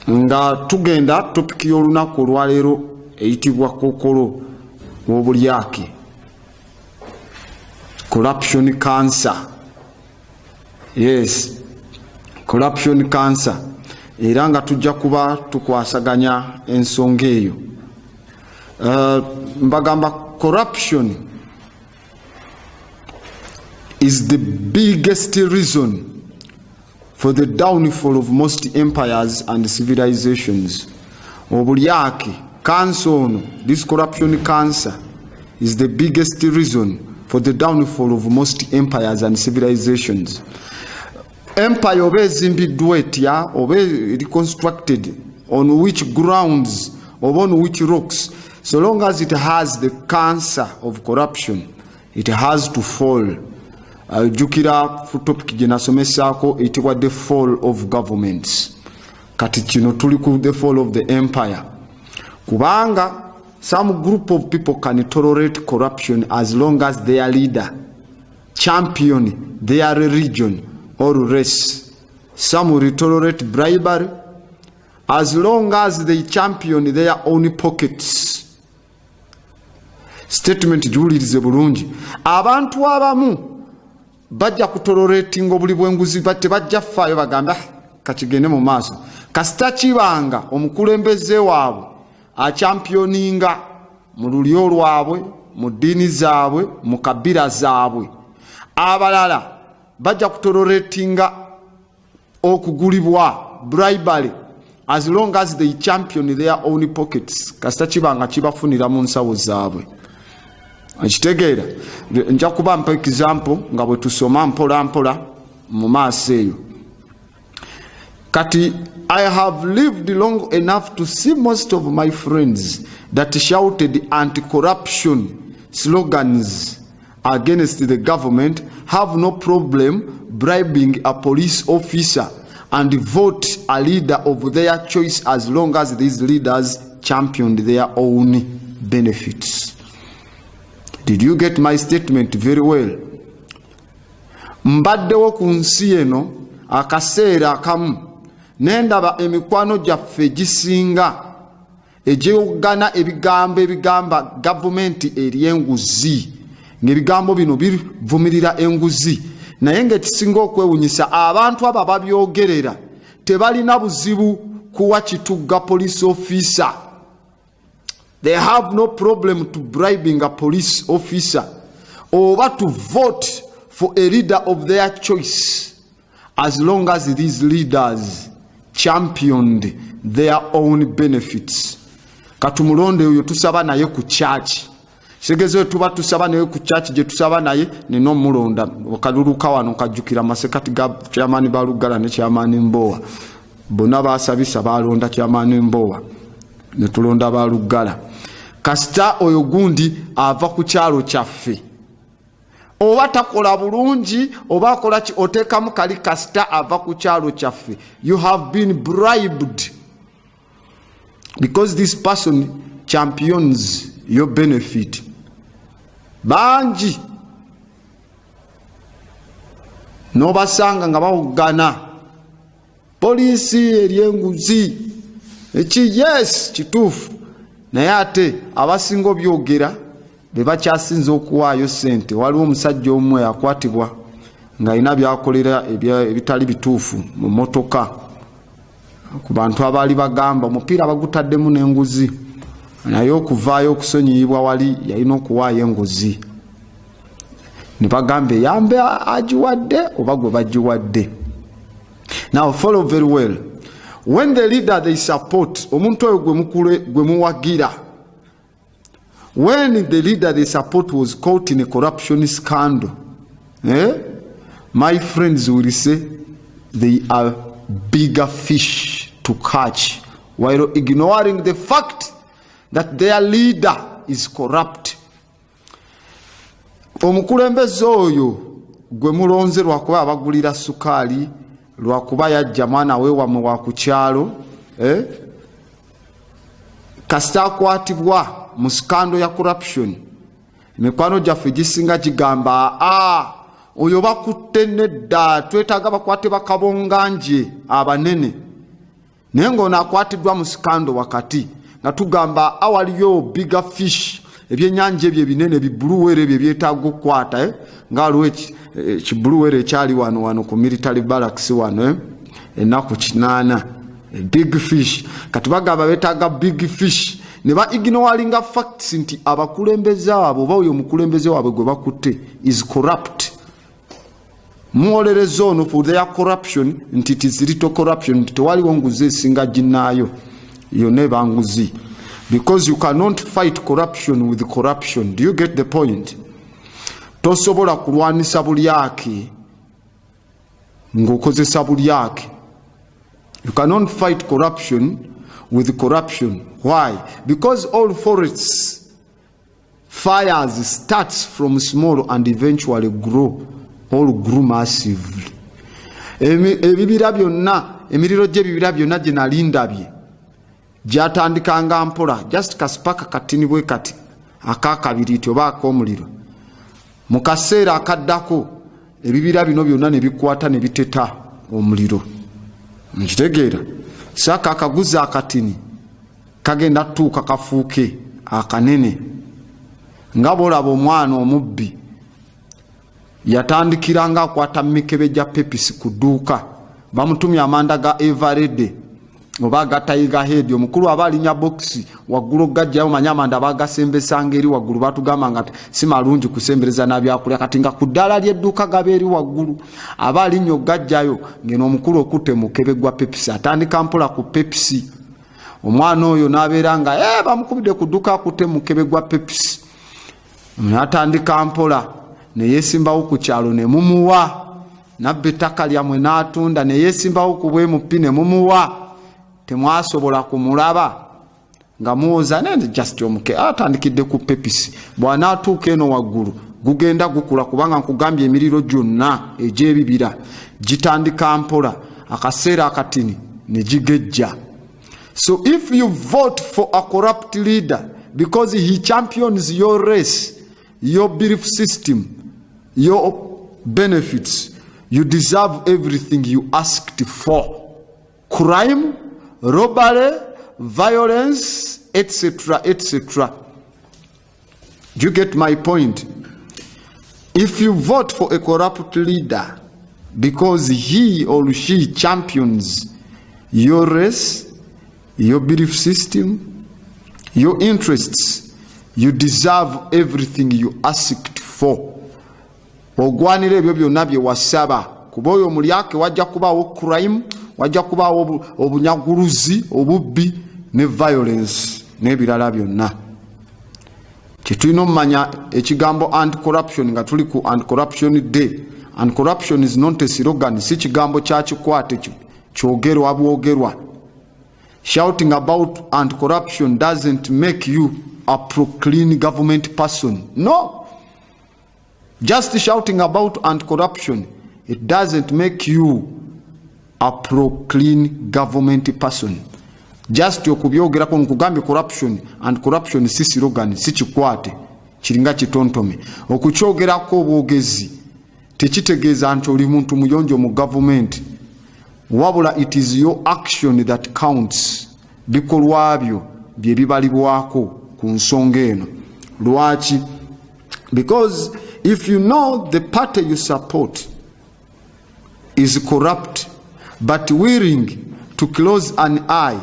nga tugenda topic y'olunaku olwaleero eyitibwa Kookolo w'obulyake, corruption cancer. Yes, corruption cancer. Era nga tujja kuba tukwasaganya ensonga eyo. Mbagamba corruption is the biggest reason for the downfall of most empires and civilizations. Obulyake, cancer ono, this corruption cancer is the biggest reason for the downfall of most empires and civilizations. Empire oba ezimbiddwa etya oba reconstructed on which grounds or on which rocks, so long as it has the cancer of corruption, it has to fall. Jukira topic gye nasomesako etibwa the fall of governments. Kati kino tuli ku the fall of the empire. Kubanga some group of people can tolerate corruption as long as their leader champion their religion or race. Some will tolerate bribery as long as they champion their own pockets. Statement julirize bulungi. Abantu abamu bajja kutoleratinga obuli bw'enguzi batte bajja faayo bagamba kakigende mu maaso. Kasita kibanga omukulembeze waabwe achampioninga mu lulyo lwabwe, mu ddiini zaabwe, mu kabira zaabwe, abalala bajja kutoleratinga okugulibwa bribery as long as they champion their own pockets. Kasita kibanga kibafunira mu nsawo zaabwe. Akitegeera nja kuba mpa example nga bwe tusoma mpola mpola mu maaso eyo. Kati I have lived long enough to see most of my friends that shouted anti-corruption slogans against the government have no problem bribing a police officer and vote a leader of their choice as long as these leaders championed their own benefits. Did you get my statement very well? Mbaddewo ku nsi eno akaseera akamu nendaba emikwano gyaffe gisinga egyogana ebigamba gavumenti eri enguzi, ng'ebigambo bino bivumirira enguzi, naye ng'ekisinga okwewunyisa abantu abo babyogerera tebalina buzibu kuwa kitugga police officer. They have no problem to bribing a police officer or to vote for a leader of their choice as long as these leaders championed their own benefits. Katumulonde oyo tusaba naye ku church. Segezo tuba tusaba naye ku church je tusaba naye nino mulonda okaluluka wano kajukira masekati ga chairman balugala ne chairman Mbowa. Bonna basabisa balonda chairman Mbowa ne tulonda balugala. Kasita oyo gundi ava ku kyalo kyaffe. Oba takola bulungi oba akola ki otekamu kali kasita ava ku kyalo kyaffe. You have been bribed because this person champions your benefit. Banji nobasanga nga bawugana polisi eryenguzi eki yes kituufu naye ate abasinga obyogera be bakyasinza okuwaayo ssente. Waliwo omusajja omwe yakwatibwa ng'alina byakolera ebitali bituufu mu motoka ku bantu abaali bagamba omupiira bagutaddemu n'enguzi, naye okuvaayo okusonyiyibwa wali yalina okuwaayo enguzi. Ne bagamba eyambe agiwadde oba gwe bagiwadde. Now follow very well. When the leader they support, omuntu oyo gwe muwagira, when the leader they support was caught in a corruption scandal, my friends will say they are bigger fish to catch while ignoring the fact that their leader is corrupt. Omukulembeze oyo gwe mulonze lwakuba abagulira sukaali, lwakuba yajja mwana we wamwe wa ku kyalo, kasita akwatibwa mu skando ya corruption, emikwano gyaffe gisinga gigamba oyo bakutte nedda, twetaaga bakwate bakabonganje abanene naye ng'ono akwatiddwa mu sikando wakati nga tugamba awaliyo bigger fish, ebyennyanja ebyo ebinene bibuluwere ebyo byetaaga okukwata nga waliwo ekibuluwere ekyali wano ku military barracks wano ennaku 8 big fish. Kati bagamba betaaga big fish ne ba ignoringa facts nti abakulembeze abo oba oyo omukulembeze waabwe gwe bakutte is corrupt. Muwolereza ono for their corruption nti it is little corruption, nti tewaliwo nguzi esinga ginnaayo yonna eba nguzi, because you cannot fight corruption with corruption. Do you get the point? Tosobola kulwanisa bulyake ng'okozesa bulyake. You cannot fight corruption with corruption. Why? Because all forests fires starts from small and eventually grow massively. Ebibira byonna, emiriro gy'ebibira byonna gye nali ndabye gyatandikanga mpola, just kasipaka katini bwe kati akakabiriiti oba ak'omuliro. Mu kaseera akaddako ebibira bino byonna ne bikwata ne biteta omuliro. Nkitegeera saka akaguza akatini kagenda tuuka kafuuke akanene. Nga bw'olaba omwana omubbi yatandikiranga akwata mikebe gya pepisi ku dduuka, bamutumye amanda ga Eveready oba ga Tiger Head. Omukulu aba alinya boxi waggulu gajjayo, manya amanda bagasembesanga eri waggulu, batugamba nga si malungi kusembereza n'abyakulya, kati nga ku ddaala ly'edduuka gaba eri waggulu aba alinya ogajjayo ngeno omukulu okutte mukebe gwa pepisi, atandika mpola ku pepisi. Omwana oyo n'abeera nga bamukubidde ku dduuka akutte mukebe gwa pepisi, n'atandika mpola ne yeesimbawo ku kyalo ne mumuwa, nabba ettaka lyamwe n'atunda ne yeesimbawo ku bwemupi ne mumuwa. Temwasobola kumulaba nga muwoza nende just omuke atandikidde ku pepisi. Bw'anaatuuka eno waggulu gugenda gukula, kubanga nkugambye emiriro gyonna egy'ebibira gitandika mpola, akaseera akatini ne gigejja. So if you vote for a corrupt leader because he champions your race, your belief system, your benefits, you deserve everything you asked for. Crime, robbery, violence, etc., etc. Do you get my point? If you vote for a corrupt leader because he or she champions your race, your belief system, your interests, you deserve everything you asked for. Ogwanira ebyo byonna bye wasaba, kuba oyo mulyake wajja kubaawo crime, wajja kubaawo obunyaguluzi, obubbi ne violence n'ebirala byonna. Kyetulina omumanya ekigambo anti-corruption nga tuli ku anti-corruption day. Anti-corruption is not a slogan, si kigambo kya kikwate kyogerwa bwogerwa. Shouting about anti-corruption doesn't make you a pro-clean government person. No. Just shouting about anti-corruption, it doesn't make you a pro-clean government person. Just okubyogerako nkugambye corruption and corruption si slogan, si kikwate kiringa kitontome. Okukyogerako obwogezi tekitegeeza nti oli muntu muyonjo mu government, wabula it is your action that counts. Bikolwa byo bye bibalibwako ku nsonga eno. Lwaki? Because if you know the party you support is corrupt but willing to close an eye,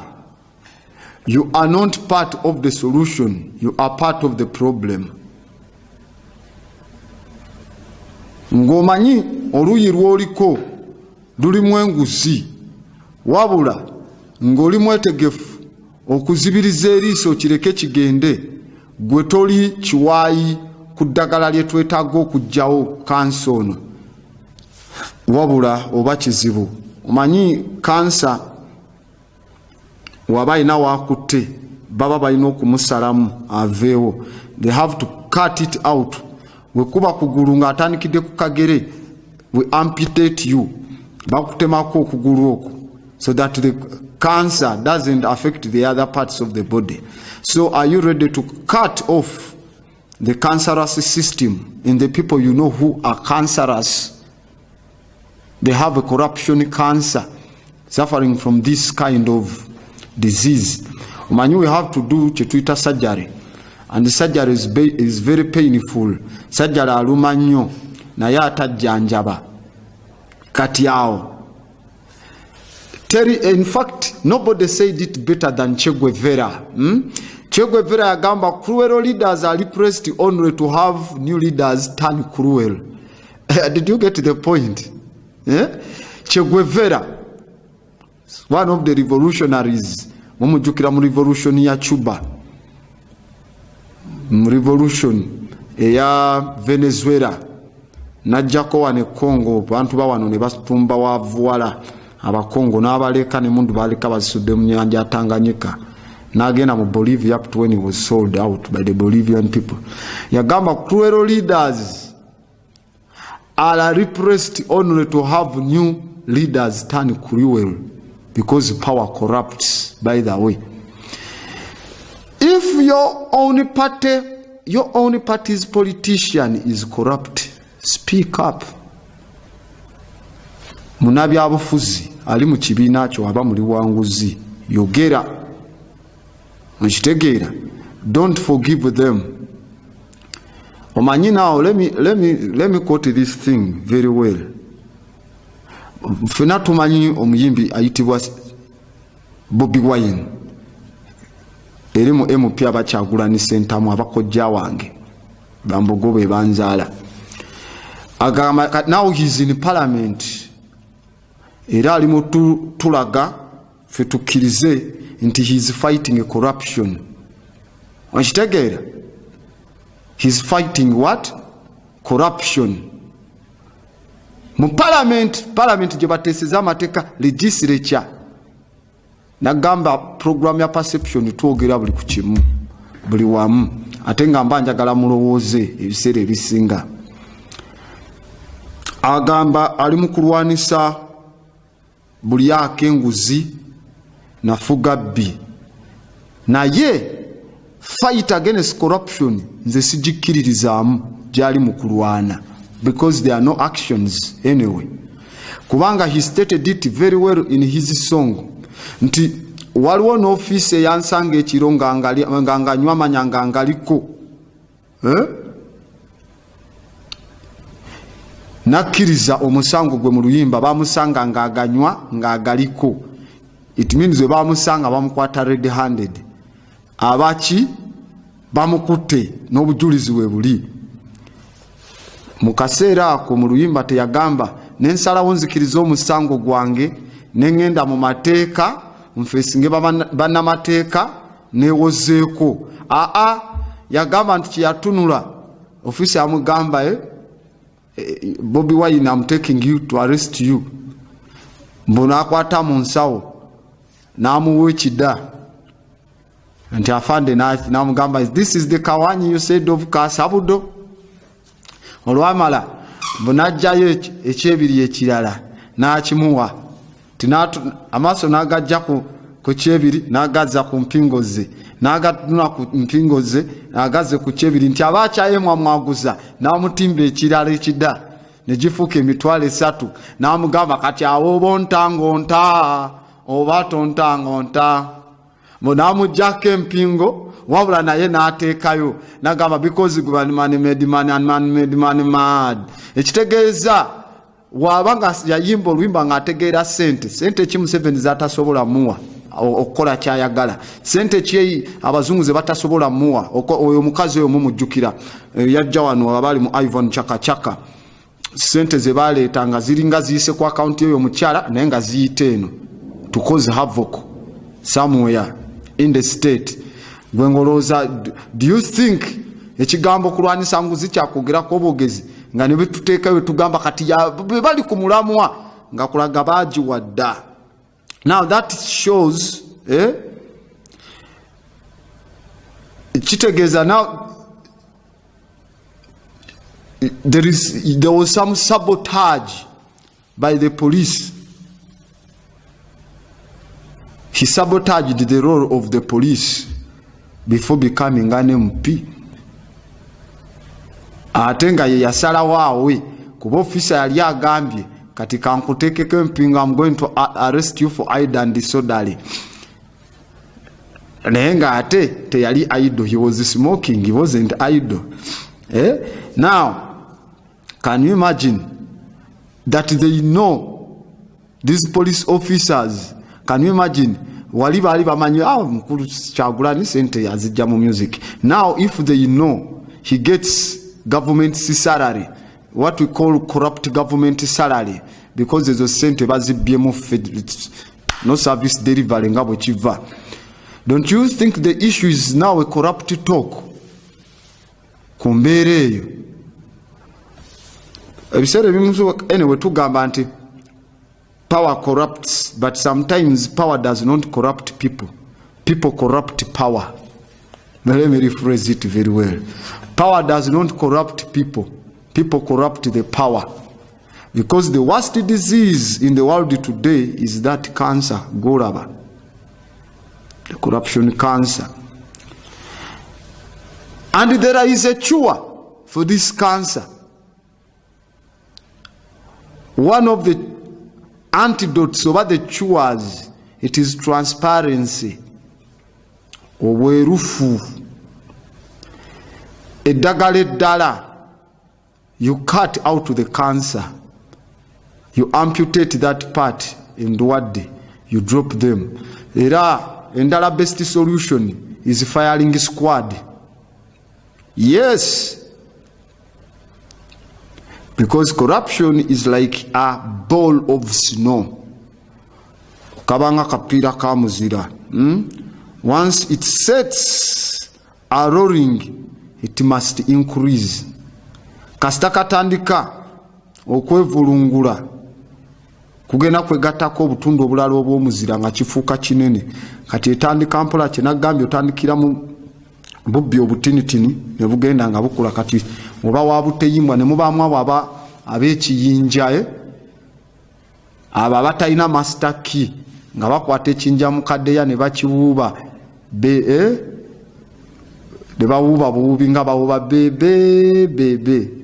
you are not part of the solution, you are part of the problem. Ng'omanyi oluyi lw'oliko lulimu enguzi, wabula ng'oli mwetegefu okuzibiriza eriiso kireke kigende, gwe toli kiwaayi ku ddagala lye twetaaga okuggyawo kansa ono, wabula oba kizibu. Omanyi kansa waba alina waakutte baba balina okumusalamu aveewo. They have to cut it out. We kuba kugulu ng'atandikidde ku kagere, we amputate you. Bakutemako okugulu okwo so that the cancer doesn't affect the other parts of the body. So are you ready to cut off the cancerous system in the people you know who are cancerous? They have a corruption cancer. suffering from this kind of disease. Omanyi we have to do kyetuita surgery, and the surgery is very painful. Surgery aluma nnyo naye atajjanjaba kati awo. In fact, nobody said it better than Che Guevara. Che Guevara yagamba cruel leaders are repressed only to have new leaders turn cruel. Did you get the point? Che Guevara, one of the revolutionaries, mumujukira mu revolution ya Cuba, revolution eya Venezuela, najjako wane Congo, bantu bawano ne batumba wavuwala abakongo n'abaleka ne mundu baleka basudde mu nyanja Tanganyika, n'agenda mu Bolivia up to when he was sold out by the Bolivian people. Yagamba cruel leaders are repressed only to have new leaders turn cruel, because power corrupts, by the way. If your own party's politician is corrupt, speak up. Munabyabufuzi ali mu kibiina kyo aba muli wanguzi, yogera mukitegeera. Don't forgive them. Omanyi now, let me quote this thing very well. Fena tumanyi omuyimbi ayitibwa Bobi Wine, eri mu MP abakyagulani sentamu abakojja wange bambogobe banzaala. Agamba now he's in parliament, era ali mu tulaga fe tukkirize nti he's fighting corruption. Okitegeera? He's fighting what? Corruption. Mu parliament gye bateeseza amateeka legislature, nagamba program ya perception twogera buli ku kimu buli wamu, ate nga mba njagala mulowooze ebiseera ebisinga. Agamba ali mu kulwanisa buli akenguzi na fugabbi, naye fight against corruption nze sigikkiririzaamu gyali mu kulwana, because there are no actions anyway. Kubanga he stated it very well in his song nti waliwo n'ofiisi eyansanga ekiro nga nywa manyanga ngaliko, nakkiriza omusango gwe mu luyimba bamusanga ng'aganywa ng'agaliko. It means we bamusanga bamukwata red handed, abaki bamukutte n'obujulizi we buli. Mu kaseera ako mu luyimba teyagamba nensalawo nzikiriza omusango gwange nengenda mu mateeka nfeesinge bannamateeka newozeeko. Yagamba nti kyeyatunula ofisi amugamba Bobi Wine, I'm taking you to arrest you. Mbona akwata mu nsawo n'amuwa ekida nti afande n'amugamba this is the Kawanyi you said of Kasabudo. Olwamala bunajjayo ekyebiri ekirala n'akimuwa, amaaso n'agajja ku kyebiri n'agazza ku mpingo ze, n'agatuna ku mpingo ze n'agazze ku kyebiri, nti aba akyayemwamwaguza n'amutimba ekirala ekida ne gifuuka emitwalo 3, n'amugamba kati awo oba ontangonta oba tontangonta. N'amuggyako empingo, wabula naye n'ateekayo n'agamba because money made man and man made man mad. Ekitegeeza wabanga yayimba oluyimba ng'ategeera sente ki Museveni zatasobola muwa okukola kyayagala, sente ki abazungu ze batasobola muwa. Oyo mukazi oyo mumujjukira yajja wano abali mu Ivan Chaka, sente ze baleetanga ziringa ziyise ku akaunti eyo mukyala naye nga ziyite eno to cause havoc somewhere in the state. Gwengoloza, do you think ekigambo kulwanisa nguzi kyakwogera obwogezi nga ne betuteekayo tugamba kati bali ku mulamwa nga kulaga baagiwa dda? Now that shows kitegeeza now there was some sabotage by the police. He sabotaged the role of the police before becoming an MP. Ate nga ye yasalawo awe kuba ofisa yali agambye kati kankuteekeko empinga, I'm going to arrest you for idle and disorderly. Naye nga ate teyali idle, he was smoking, he wasn't idle. Now, can you imagine that they know, these police officers, can you imagine, wali bali bamanyi mukulu Kyagulanyi sente yazijja mu music. Now if they know he gets government salary, what we call corrupt government salary, because ezo sente bazibyemu no service delivery nga bwe kiva. Don't you think the issue is now a corrupt talk? Kumbeera eyo ebiseera ebimu anyway tugamba nti power corrupts, but sometimes power does not corrupt people. People corrupt power. Let me rephrase it very well. Power does not corrupt people. People corrupt the power. Because the worst disease in the world today is that cancer, Goraba. The corruption cancer. And there is a cure for this cancer. One of the antidotes over the cures, it is transparency. Obwerufu. Eddagala eddala, you cut out the cancer. You amputate that part in Ndwadde. You drop them. Era endala best solution is firing squad. Yes. Because corruption is like a ball of snow. Kabanga kapira kamuzira. Once it sets a roaring, it must increase. Kasita katandika okwevulungula kugenda kwegattako obutundu obulala obw'omuzira nga kifuuka kinene. Kati etandika mpola kyenagambye otandikira mu bubbi obutinitini ne bugenda nga bukula. Kati oba wabuteyimbwa ne mubaamu abo ab'ekiyinja abo abatalina master key nga bakwata ekiyinja mu kaddeya ne bakiwuuba ne bawuuba buwuubi nga bawuuba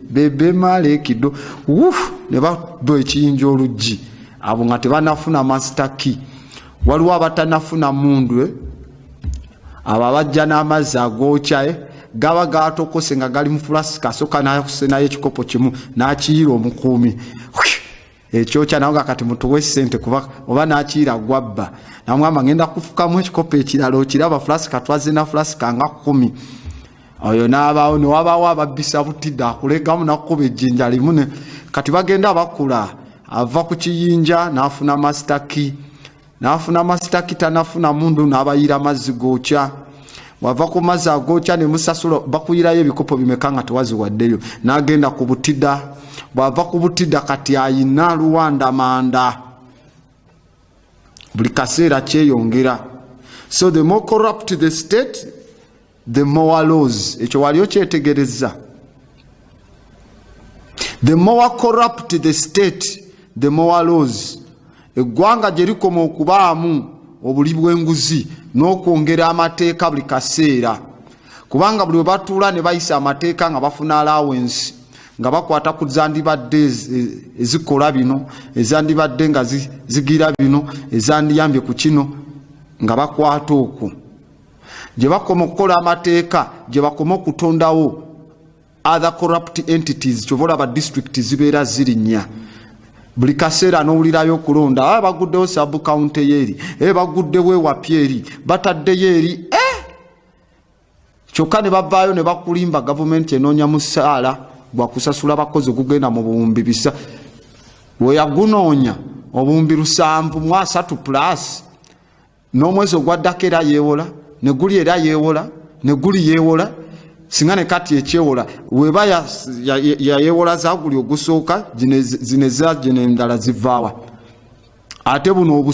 bebe male kido ne badwa ekiyinja oluggi. Abo nga tebanafuna master key. Waliwo abatanafuna mundu abo abajja n'amazzi agookya gaba gatokose nga gali mu flask, asooka nayo ekikopo kimu n'akiyiira omukuumi ekyokya nawe nga kati mutuwe ssente kuba oba n'akiyiira gwabba namugamba ngenda kufukamu ekikopo ekirala okiraba flask twaze na flask nga 10. Oyo n'abaawo ne wabaawo ababbisa butidde akulegamu nakukuba ejjinja limu. Kati bagenda bakula, ava ku kiyinja n'afuna master key. N'afuna master key tanafuna mundu n'abayiira amazzi gookya. Wava ku mazzi agookya ne musasula bakuyirayo ebikopo bimeka nga tewaziwaddeyo. N'agenda ku butidda. Bw'ava ku butidda kati ayina luwanda manda. Buli kaseera kyeyongera. So the more corrupt the state, the more laws. Ekyo wali okyetegereza. The more corrupt the state, the more laws. Eggwanga gye likoma okubaamu obuli bw'enguzi n'okwongera amateeka buli kaseera. Kubanga buli we batuula ne bayisa amateeka nga bafuna allowance, nga bakwata ku zandibadde ezikola bino, ezandibadde nga zigira bino, ezandiyambye ku kino, nga bakwata okwo. Gye bakoma okukola amateeka, gye bakoma okutondawo other corrupt entities, kyova olaba district zibeera ziri nnya. Buli kaseera n'owulirayo okulonda baguddewo sub county eri, baguddewo ewapya eri, bataddeyo eri, kyokka ne bavaayo ne bakulimba gavumenti enoonya musaala gwakusasula abakozi ogugenda mu buwumbi 400. Weyagunoonya obuwumbi 703 plus n'omwezi ogwaddako era yeewola, ne guli era yeewola, ne guli yeewola. Singa ne kati ekyewola weba yayewola zaguli ogusooka zino endala zivaawa. Ate buno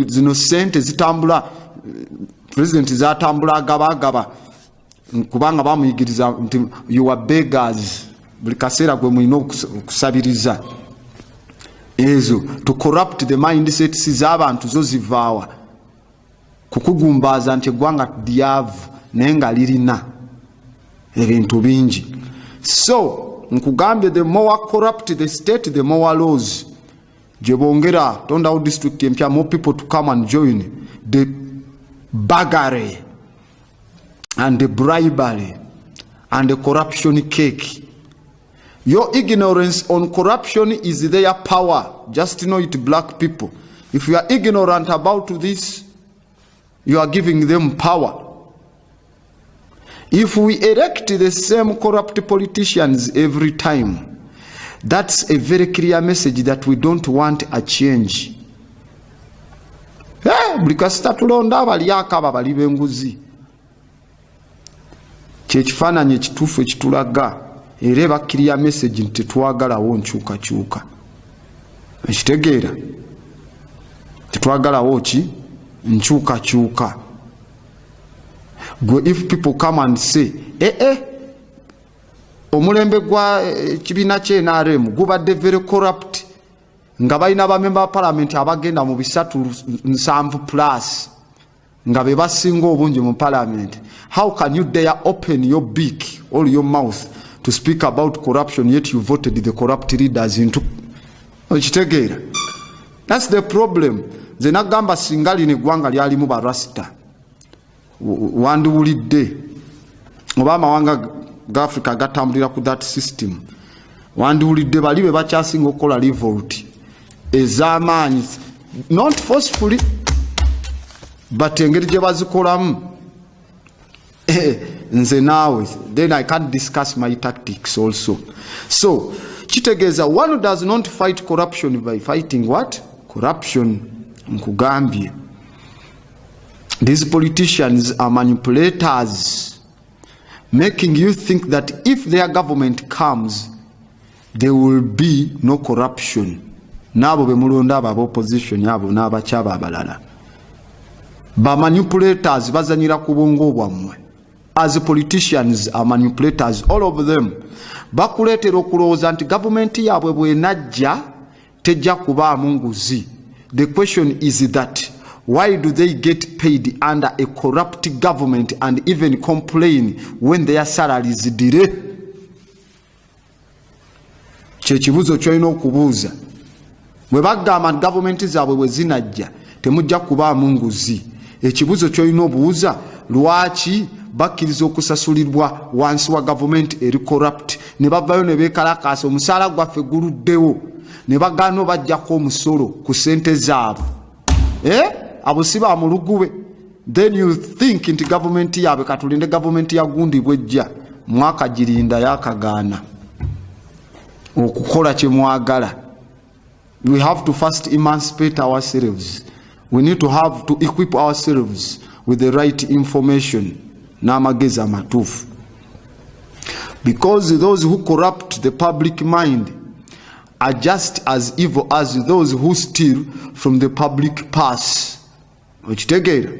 zino sente zitambula, president zatambula agaba kubanga bamuyigiriza nti you are beggars. Buli kaseera gwe mulina okusabiriza ezo. To corrupt the mindsets z'abantu zo zivaawa. Kukugumbaza nti eggwanga lyavu naye nga lirina ebintu bingi. So nkugambye, the more corrupt the state, the more laws. gye bongera tondawo district empya, more people to come and join the buggery and the bribery and the corruption cake. Your ignorance on corruption is their power. Just know it, black people. If you are ignorant about this, you are giving them power. If we elect the same corrupt politicians every time, that's a very clear message that we don't want a change. Buli kasita tulonda abalyako abo abali b'enguzi. Kyekifaananyi ekituufu ekitulaga era eba clear message nti tetwagalawo nkyukakyuka. Ekitegeera? Tetwagalawo ki? Nkyukakyuka. If people come and say, omulembe gwa kibiina kye NRM gubadde very corrupt, nga balina bamemba ba parliament abagenda mu 370+ nga be basinga obungi mu parliament. How can you dare open your beak or your mouth to speak about corruption, yet you voted the corrupt leaders into? Okitegeera? That's the problem. Ze nagamba singa lino eggwanga lyalimu barasita wandiwulidde oba amawanga ga Africa gatambulira ku that system, wandiwulidde bali be bakyasinga okukola revolt ez'amaanyi, not forcefully but engeri gye bazikolamu. Nze naawe, then I can't discuss my tactics also. So kitegeeza one who does not fight corruption by fighting what? Corruption. Nkugambye, these politicians are manipulators, making you think that if their government comes, there will be no corruption. Nabo bemulonda aba opposition yabo n'abakyaba abalala. Ba manipulators bazanyira ku bwongo bwammwe. As politicians are manipulators, all of them. Bakuleetera okulowooza nti government yaabwe bw'enajja tejja kubaamu nguzi. The question is that why do they get paid under a corrupt government and even complain when their salaries delay? Kyekibuuzo kyolina okubuuza. Bwe bagamba gavumenti zaabwe bwe zinajja temujja kubaamu nguzi, ekibuuzo kyolina obuuza, lwaki bakkiriza okusasulirwa wansi wa gavumenti eri corrupt ne bavayo ne beekalakaasa omusaala gwaffe guluddewo ne bagaana bajjako omusolo ku ssente zaabwe? Abo si ba mulugube. Then you think nti gavumenti yaabwe katulinde gavumenti ya gundi bwejja mwaka girinda yakagaana okukola kye mwagala. We have to first emancipate ourselves. We need to have to equip ourselves with the right information n'amagezi amatuufu, because those who corrupt the public mind are just as evil as those who steal from the public purse. Okitegeera?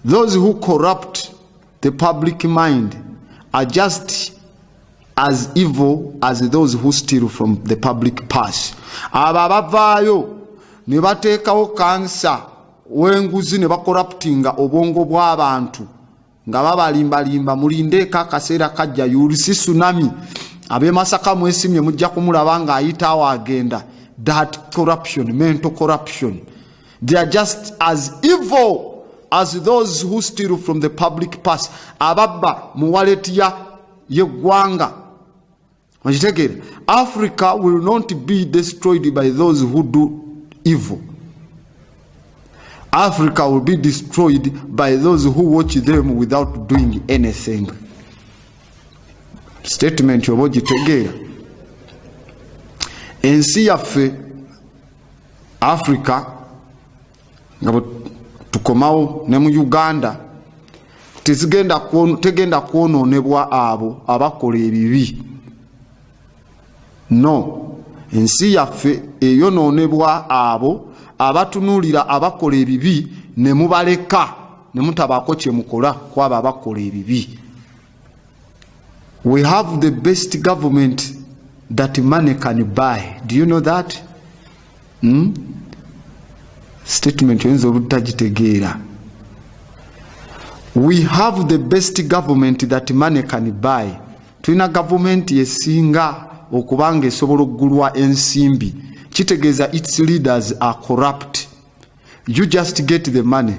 Those who corrupt the public mind are just as evil as those who steal from the public purse. Abo abavaayo ne bateekawo kansa w'enguzi ne bakorruptinga obwongo bw'abantu nga babalimbalimba, mulindeeko akaseera kajja, yulisi tsunami, ab'e Masaka mwesimye mujja kumulaba ng'ayitaawo agenda. That corruption, mental corruption, they are just as evil as those who steal from the public purse, ababba mu wallet y'eggwanga. Africa will not be destroyed by those who do evil. Africa will be destroyed by those who watch them without doing anything. Statement yobo gitegeera. Ensi yaffe Africa nga tukomawo ne mu Uganda tegenda kwonoonebwa abo abakola ebibi. No, ensi yaffe eyonoonebwa abo abatunuulira abakola ebibi ne mubaleka ne mutabaako kye mukola kwabo abakola ebibi. We have the best government that money can buy. Do you know that? Statement yonzo obutagitegeera. We have the best government that money can buy. Tulina government esinga okubanga esobola okugulwa ensimbi. kitegeeza its leaders are corrupt. You just get the money,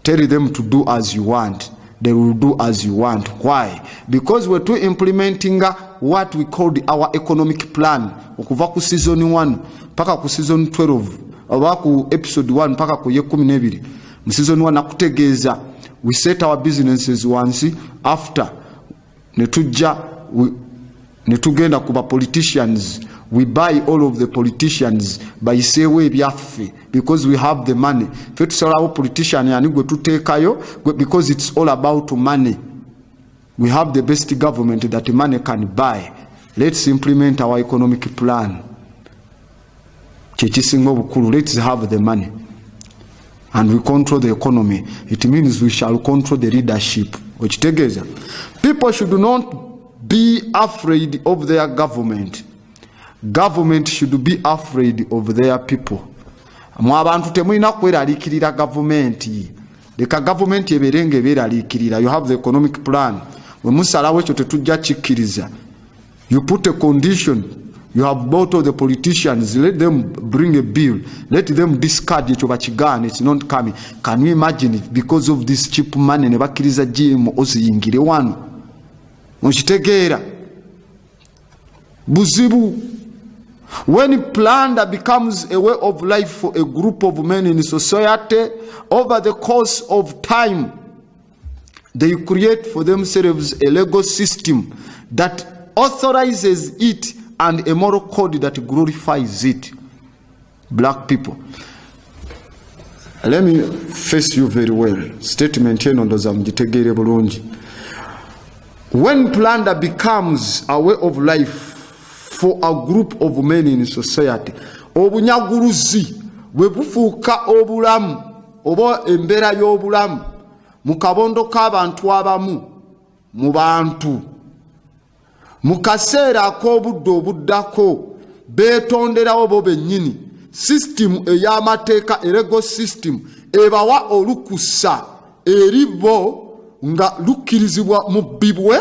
tell them to do as you want, they will do as you want. Why? Because we're too implementing what we called our economic plan. Okuva ku season 1 paka ku season 12 oba ku episode 1 paka ku 12 mu season 1 nakutegeeza we set our businesses once after netugenda kuba politicians, we buy all of the politicians bayiseewo ebyaffe because we have the money. Fe tusalawo politician yani gwe tuteekayo because it's all about money. We have the best government that money can buy. Let's implement our economic plan. Chekisinga obukulu, let's have the money and we control the economy. It means we shall control the leadership. Okitegeeza, people should not be afraid of their government. Government should be afraid of their people. Mu abantu temulina kweraliikirira government. Leka government eberenge eberaliikirira. You have the economic plan. Bwe musalawo ekyo tetujja kikkiriza. You put a condition. You have bought all the politicians. Let them bring a bill. Let them discard ekyo bakigaana. It's not coming. Can you imagine it? Because of this cheap money ne bakkiriza GMO oziyingire wano. Mukitegeera buzibu. When plunder becomes a way of life for a group of men in society, over the course of time, they create for themselves a legal system that authorizes it and a moral code that glorifies it. Black people, let me face you very well. Statement eno ndoza mjitegeere bulungi. When plunder becomes a way of life for a group of men in society, obunyaguluzi bwe bufuuka obulamu oba embeera y'obulamu mu kabondo k'abantu abamu mu bantu, mu kaseera ak'obudde obuddako beetonderawo bo bennyini system ey'amateeka, legal system ebawa olukusa eri bo nga lukkirizibwa mu bbibwe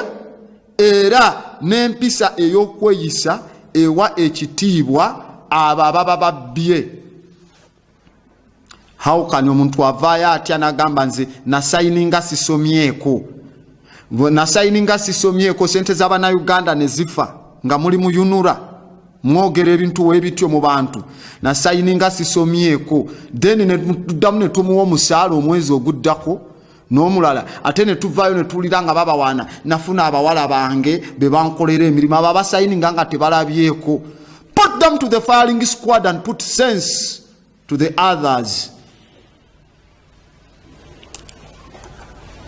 era n'empisa ey'okweyisa ewa ekitiibwa abo ababa babbye. How can omuntu avaayo atya n'agamba nze nasayininga sisomyeko, nasayininga sisomyeko, sente z'Abannayuganda ne zifa nga muli mu yunura mwogera ebintu weebityo mu bantu, nasayininga sisomyeko, then ne tuddamu ne tumuwa omusaala omwezi oguddako n'omulala ate ne tuvaayo ne tuwulira nga babawaana nafuna abawala bange be bankolera emirimu, abo abasayininga nga tebalabyeko. Put them to the firing squad and put sense to the others.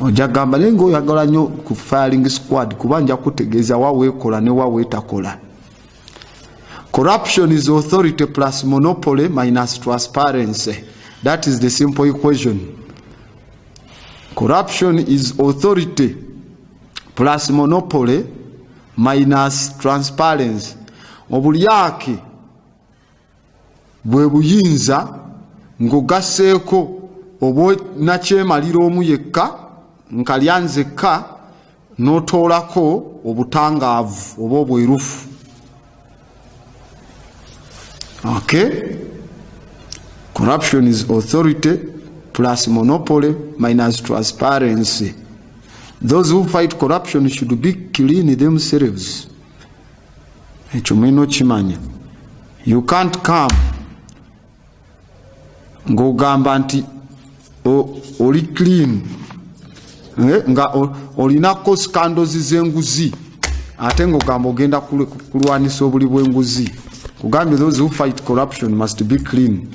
Ojagamba lengo oyagala nnyo ku firing squad kuba nja kutegeeza waweekola ne waweetakola. Corruption is authority plus monopoly minus transparency. That is the simple equation. Corruption is authority plus monopoly minus transparency. Obulyake bwe buyinza ng'ogasseeko obwo nakyemalira omu yekka nkalyanzekka n'otoolako obutangaavu oba obwerufu. Okay? Corruption is authority plus monopoly minus transparency. Those who fight corruption should be clean themselves. You can't come ng'ogamba nti oli clean nga olinako scandals z'enguzi ate ng'ogamba ogenda kulwanisa obuli bw'enguzi. Kugambye those who fight corruption must be clean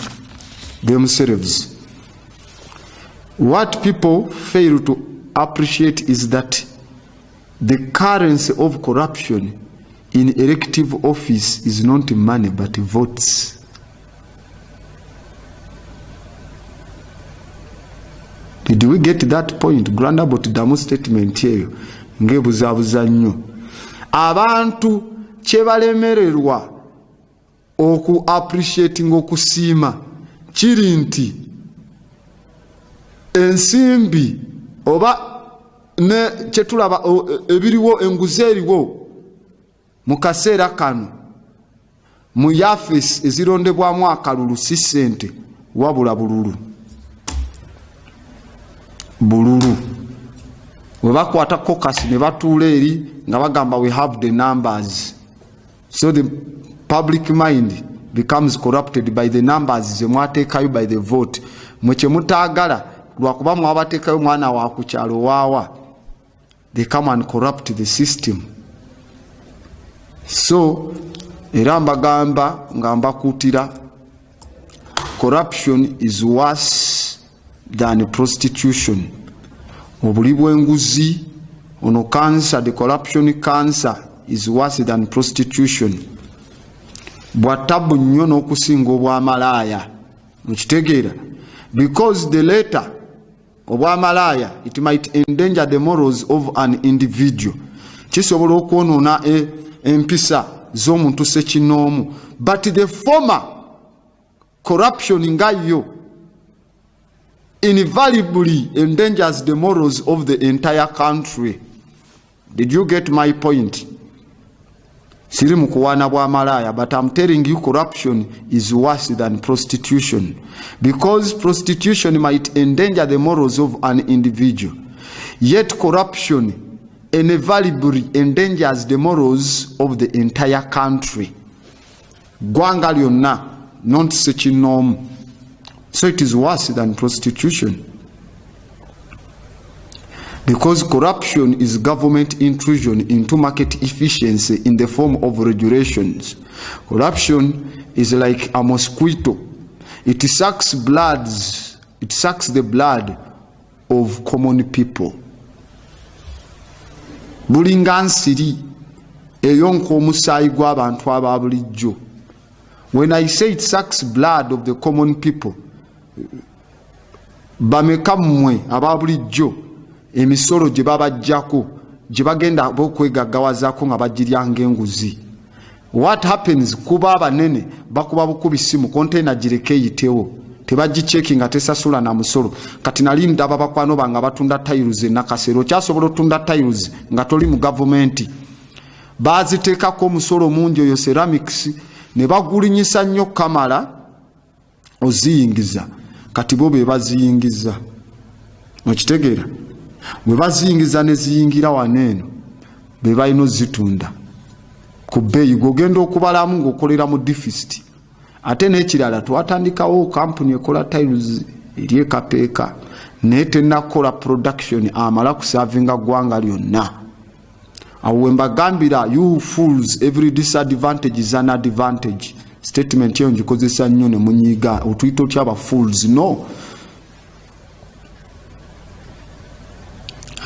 themselves. What people fail to appreciate is that the currency of corruption in elective office is not money but votes. Did we get that point? Granda but damu statement yeyo ngebuzabuza nnyo. Abantu kyebalemererwa oku appreciating okusiima kiri nti ensimbi oba ne kyetulaba ebiriwo enguzi eriwo mu kaseera kano mu yafes ezirondebwamu akalulu si ssente wabula bululu we bakwata kokasi ne batuula eri nga bagamba we have the numbers, so the public mind becomes corrupted by the numbers zemwateekayo by the vote. Mwe kye mutaagala lwakuba mwabateekayo mwana wa ku kyalo waawa, they come and corrupt the system. So era mbagamba nga mbakuutira, corruption is worse than prostitution. Obuli bw'enguzi ono cancer, the corruption cancer is worse than prostitution. Bwatabu nnyo n'okusinga obwamalaaya, mukitegeera, because the latter obwamalaaya it might endanger the morals of an individual. Kisobola okwonoona empisa z'omuntu sekinoomu, but the former corruption nga yo invariably endangers the morals of the entire country. Did you get my point? Siri mukuwana bwa malaya, but I'm telling you corruption is worse than prostitution, because prostitution might endanger the morals of an individual, yet corruption invariably endangers the morals of the entire country. Gwanga lyonna, not sekinoomu. So it is worse than prostitution, because corruption is government intrusion into market efficiency in the form of regulations. Corruption is like a mosquito. It sucks the blood of common people. Bulinga nsiri eyonka omusaayi gw'abantu aba bulijjo. When I say it sucks blood of the common people, bameka mmwe aba bulijjo emisolo gye babajjako gye bagenda bokwegaggawazaako nga bagirya ng'enguzi. What happens? Kuba abanene bakuba bukubisi mu konteyina gireke eyitewo, tebagicheki nga tesasula na musolo. Kati nali ndaba bakwano banga batunda tiles e Nakasero. Kyasobola otunda tiles nga toli mu gavumenti, baziteekako omusolo mungi oyo ceramics ne bagulinyisa nnyo kamala oziyingiza. Kati bo be baziyingiza, okitegeera, bwe baziyingiza ne ziyingira waneeno be balina ozitunda ku bbeeyi gw'ogenda okubalamu ng'okolera mu deficit. Ate n'ekirala twatandikawo kampuni ekola tiles eri ekapeeka naye tennakola production amala kusavinga ggwanga lyonna. Awo we mbagambira, you fools, every disadvantage is an advantage. Statement eyo ngikozesa nnyo ne munyiiga, otuyita otya aba fools. No,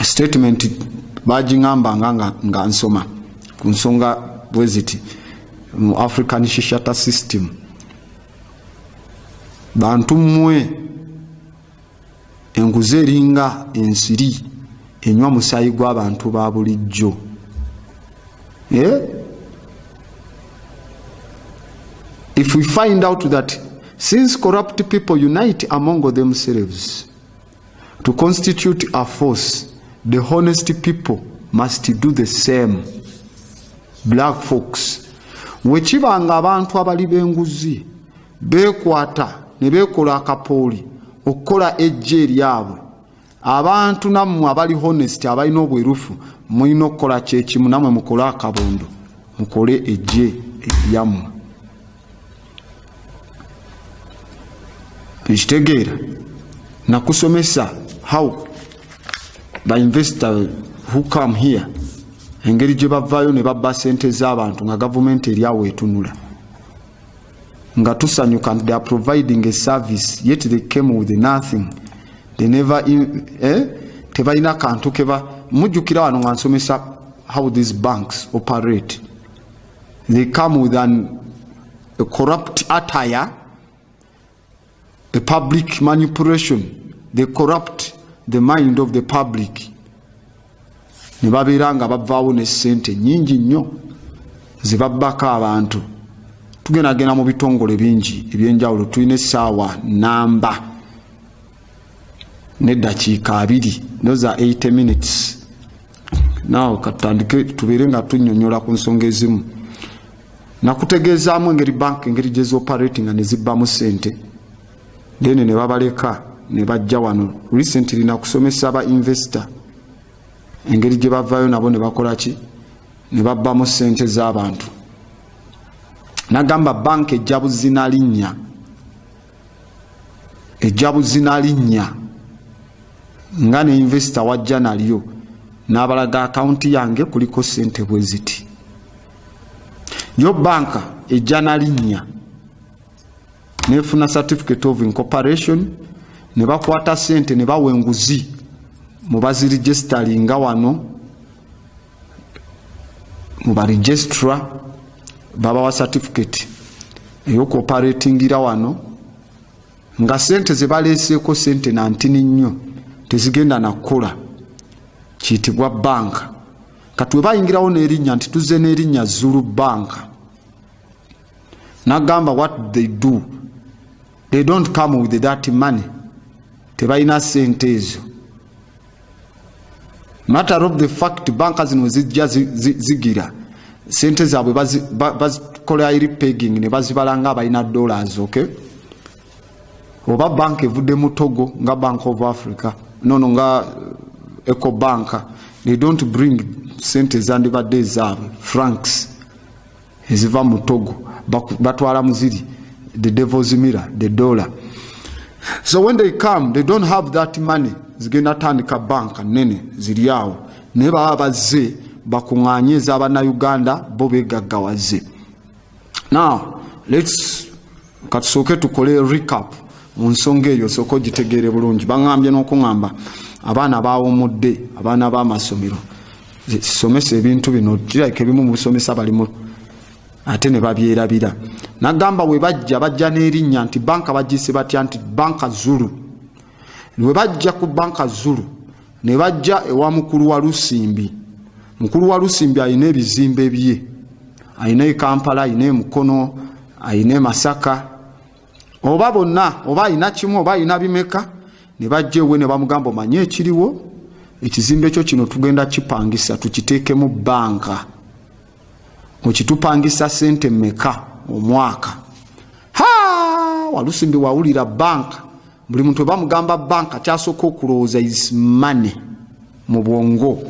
statement bagingambanga nga nsoma ku nsonga bwe ziti mu African Shishata system. Bantu mmwe enguzi eringa ensiri enywa musaayi gw'abantu ba bulijjo. If we find out that since corrupt people unite among themselves to constitute a force, the honest people must do the same. Black folks, wekibanga abantu abali b'enguzi beekwata ne beekola akapooli okukola ejje eryabwe, abantu nammwe abali honest abalina obwerufu mulina okukola kyekimu, nammwe mukole akabondo, mukole ejje eryammwe. Ekitegeera nakusomesa how the investor who come here engeri gye bavaayo ne babba sente z'abantu nga gavumenti eryawo etunula nga tusanyuka, they are providing a service yet they came with nothing. They never tebalina kantu keba. Mujjukira wano nga nsomesa how these banks operate. They come with a corrupt attire, a public manipulation. They corrupt the mind of the public. Ne babeera nga bavaawo ne ssente nnyingi nnyo ze babbako abantu. Tugendagenda mu bitongole bingi ebyenjawulo, tulina essaawa namba n'eddakiika 2. Those are 80 minutes. Now katandike tubeere nga tunnyonnyola ku nsonga ezimu. nakutegeezaamu engeri bank engeri gye operating ne zibbamu sente then ne babaleka ne bajja wano recently nakusomesa aba investor engeri gye bavaayo nabo ne bakola ki ne babbamu sente z'abantu. Nagamba bank ejja buzina linnya nga ne investor wajja nalyo n'abalaga akaunti yange kuliko sente bwe ziti. Yo banka ejja na linnya nefuna certificate of incorporation ne bakwata sente ne bawa enguzi mu baziregisteringa wano mu baregistra babawa certificate ey'okuoperatingira wano nga sente ze baleeseeko sente nantini nnyo tezigenda nakukola kiyitibwa banka. Kati we bayingirawo n'erinnya nti tuzze n'erinnya Zulu Bank. Nagamba what they do, they don't come with that money. Tebalina sente ezo. Matter of the fact banka zino zijja zigira sente zaabwe bazikola repegging ne bazibalanga abalina dollars, okay? Oba bank evudde mu Togo nga Bank of Africa nga Eco Bank, they don't bring sente zandibadde ezaabwe francs eziva mu Togo batwala muziri the devil's mirror, the dollar. So when they come, they don't have that money. Zigenda tandika banka nene ziri awo ne baba bazze bakuŋŋaanyiza Abannayuganda bo begaggawaze. Now let's katusooke tukole recap mu nsonga eyo soko gitegeere bulungi. Baŋŋambye n'okuŋŋamba abaana baawumudde, abaana b'amasomero somesa ebintu bino kirabika ebimu mu busomesa balimu ate ne babyerabira. Nagamba we bajja n'erinnya nti banka bagise batya nti Banka Zulu. We bajja ku Banka Zulu ne bajja ewa mukulu wa Lusimbi. Mukulu wa Lusimbi ayina ebizimbe bye, ayina e Kampala, ayina e Mukono, ayina e Masaka, oba bonna oba ayina kimu oba ayina bimeka. Ne bajja ewe ne bamugamba omanye ekiriwo ekizimbe kyo kino tugenda kipangisa tukiteekemu banka, okitupangisa sente mmeka omwaka. Walusimbi wawulira banka, buli muntu bamugamba banka kyasooka okulowooza is money mu bwongo.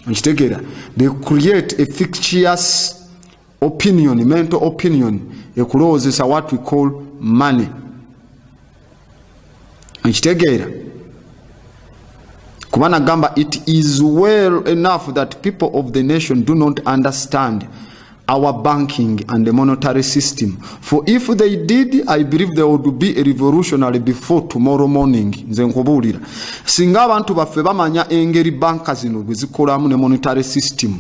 Okitegeera, they create a fictitious opinion, mental opinion ekulowoozesa what we call money. Okitegeera, kuba nagamba it is well enough that people of the nation do not understand our banking and the monetary system. For if they did, I believe there would be a revolutionary before tomorrow morning. Nze nkubuulira, singa abantu baffe bamanya engeri banka zino bwe zikolamu ne monetary system,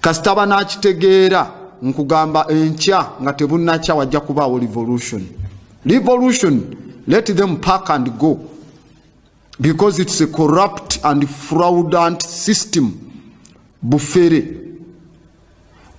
kasita banakitegeera nkugamba enkya nga tebunnakya wajja kubaawo revolution. Let them pack and go, because it's a corrupt and fraudulent system. Bufere,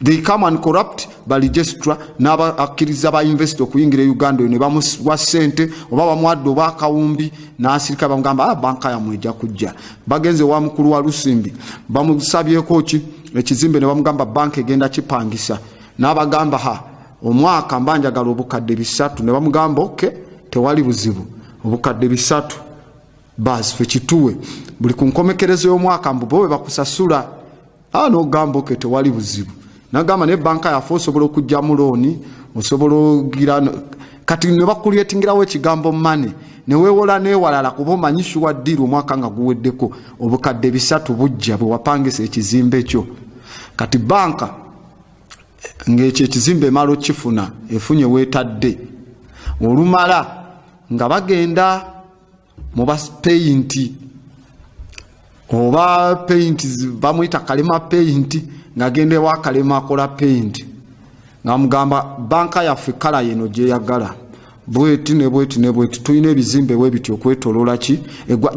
they come and corrupt baregistra n'abakkiriza ba invest okuyingira Uganda ne bamuwa sente oba bamwadde oba akawumbi n'asirika bamugamba banka yamwe ejja kujja. Bagenze wa mukulu wa Lusimbi bamusabyeko ki ekizimbe ne bamugamba banka egenda kipangisa, n'abagamba omwaka mbanjagala obukadde 3. ne bamugamba okay, tewali buzibu, obukadde 3 basi fe kituwe buli ku nkomekerezo y'omwaka mbu we bakusasula. N'ogamba okay, tewali buzibu. Nagamba ne banka yafe osobola okujja mu looni, osobola ogira kati ne bakulyetingirawo ekigambo money ne weewola n'ewalala kuba omanyisibwa ddiiri omwaka nga guweddeko obukadde 3 bujja bwe wapangisa ekizimbe ekyo. Kati banka ng'ekyo ekizimbe emala okifuna efunye weetadde olumala nga bagenda mu bapeyinti oba paint bamuyita kalema paint nga gende wa kalema akola paint nga mugamba banka yaffe kala yeno gye yagala bweti ne bweti tuyina ebizimbe we bityo kwetolola ki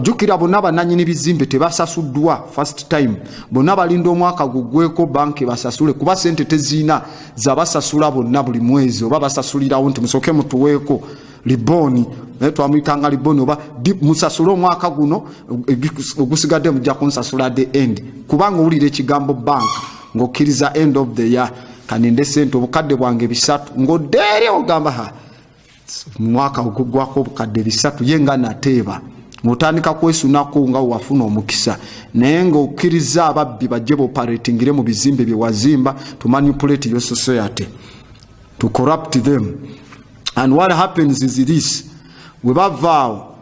jukira bonna bananyini bizimbe tebasasuddwa first time, bonna balinda omwaka gugweko banki basasule kuba sente tezina za basasula bonna buli mwezi oba basasulirawo nti musoke mutuweeko liboni twamuyitanga liboni oba musasula omwaka guno ogusigadde mujja kunsasula the end, kubanga owulira ekigambo bank ng'okkiriza end of the year kaninde sente obukadde bwange 3 ngodere ogamba mwaka ogugwako obukadde 3 yenga nateeba ngotandika kwesunako nga wafuna omukisa naye ng'okkiriza ababbi bajje operatingire mu bizimbe bye wazimba to manipulate your society, to corrupt them. And what happens is this: we bavaawo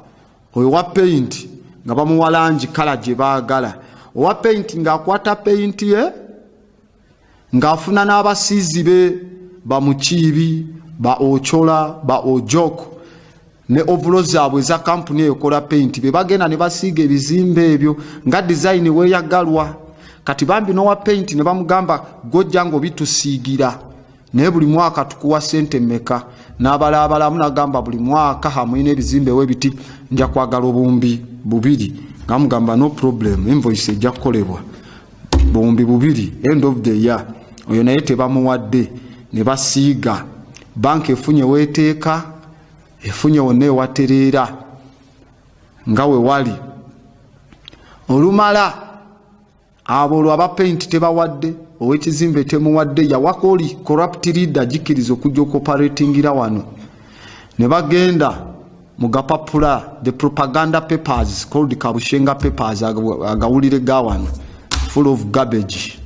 owa paint nga bamuwa langi kala gye baagala, owa paint ng'akwata paint ye ng'afuna n'abasiizi be bamukiibi ba ochola ba ojoko ne ovulo zaabwe za kampuni ekola paint be bagenda ne basiiga ebizimbe ebyo nga design weeyagalwa. Kati bambi n'owa paint ne bamugamba gojja ng'obitusiigira naye buli mwaka tukuwa sente mmeka, n'abalabalamu nagamba buli mwaka hamwe n'ebizimbe webiti nja kwagala obuwumbi 2. Ngamugamba no problem, invoice ejja kukolebwa buwumbi 2 end of the year. Oyo naye tebamuwadde ne basiiga. Banka efunye weeteeka, efunye wonna ewatereera nga we wali. Olumala abo olwo aba paint tebawadde, ow'ekizimbe temuwadde, yawako oli corrupt leader jikiriza okujja okoperatingira wano. Ne bagenda mugapapula the propaganda papers called Kabushenga papers agawulire gawano full of garbage,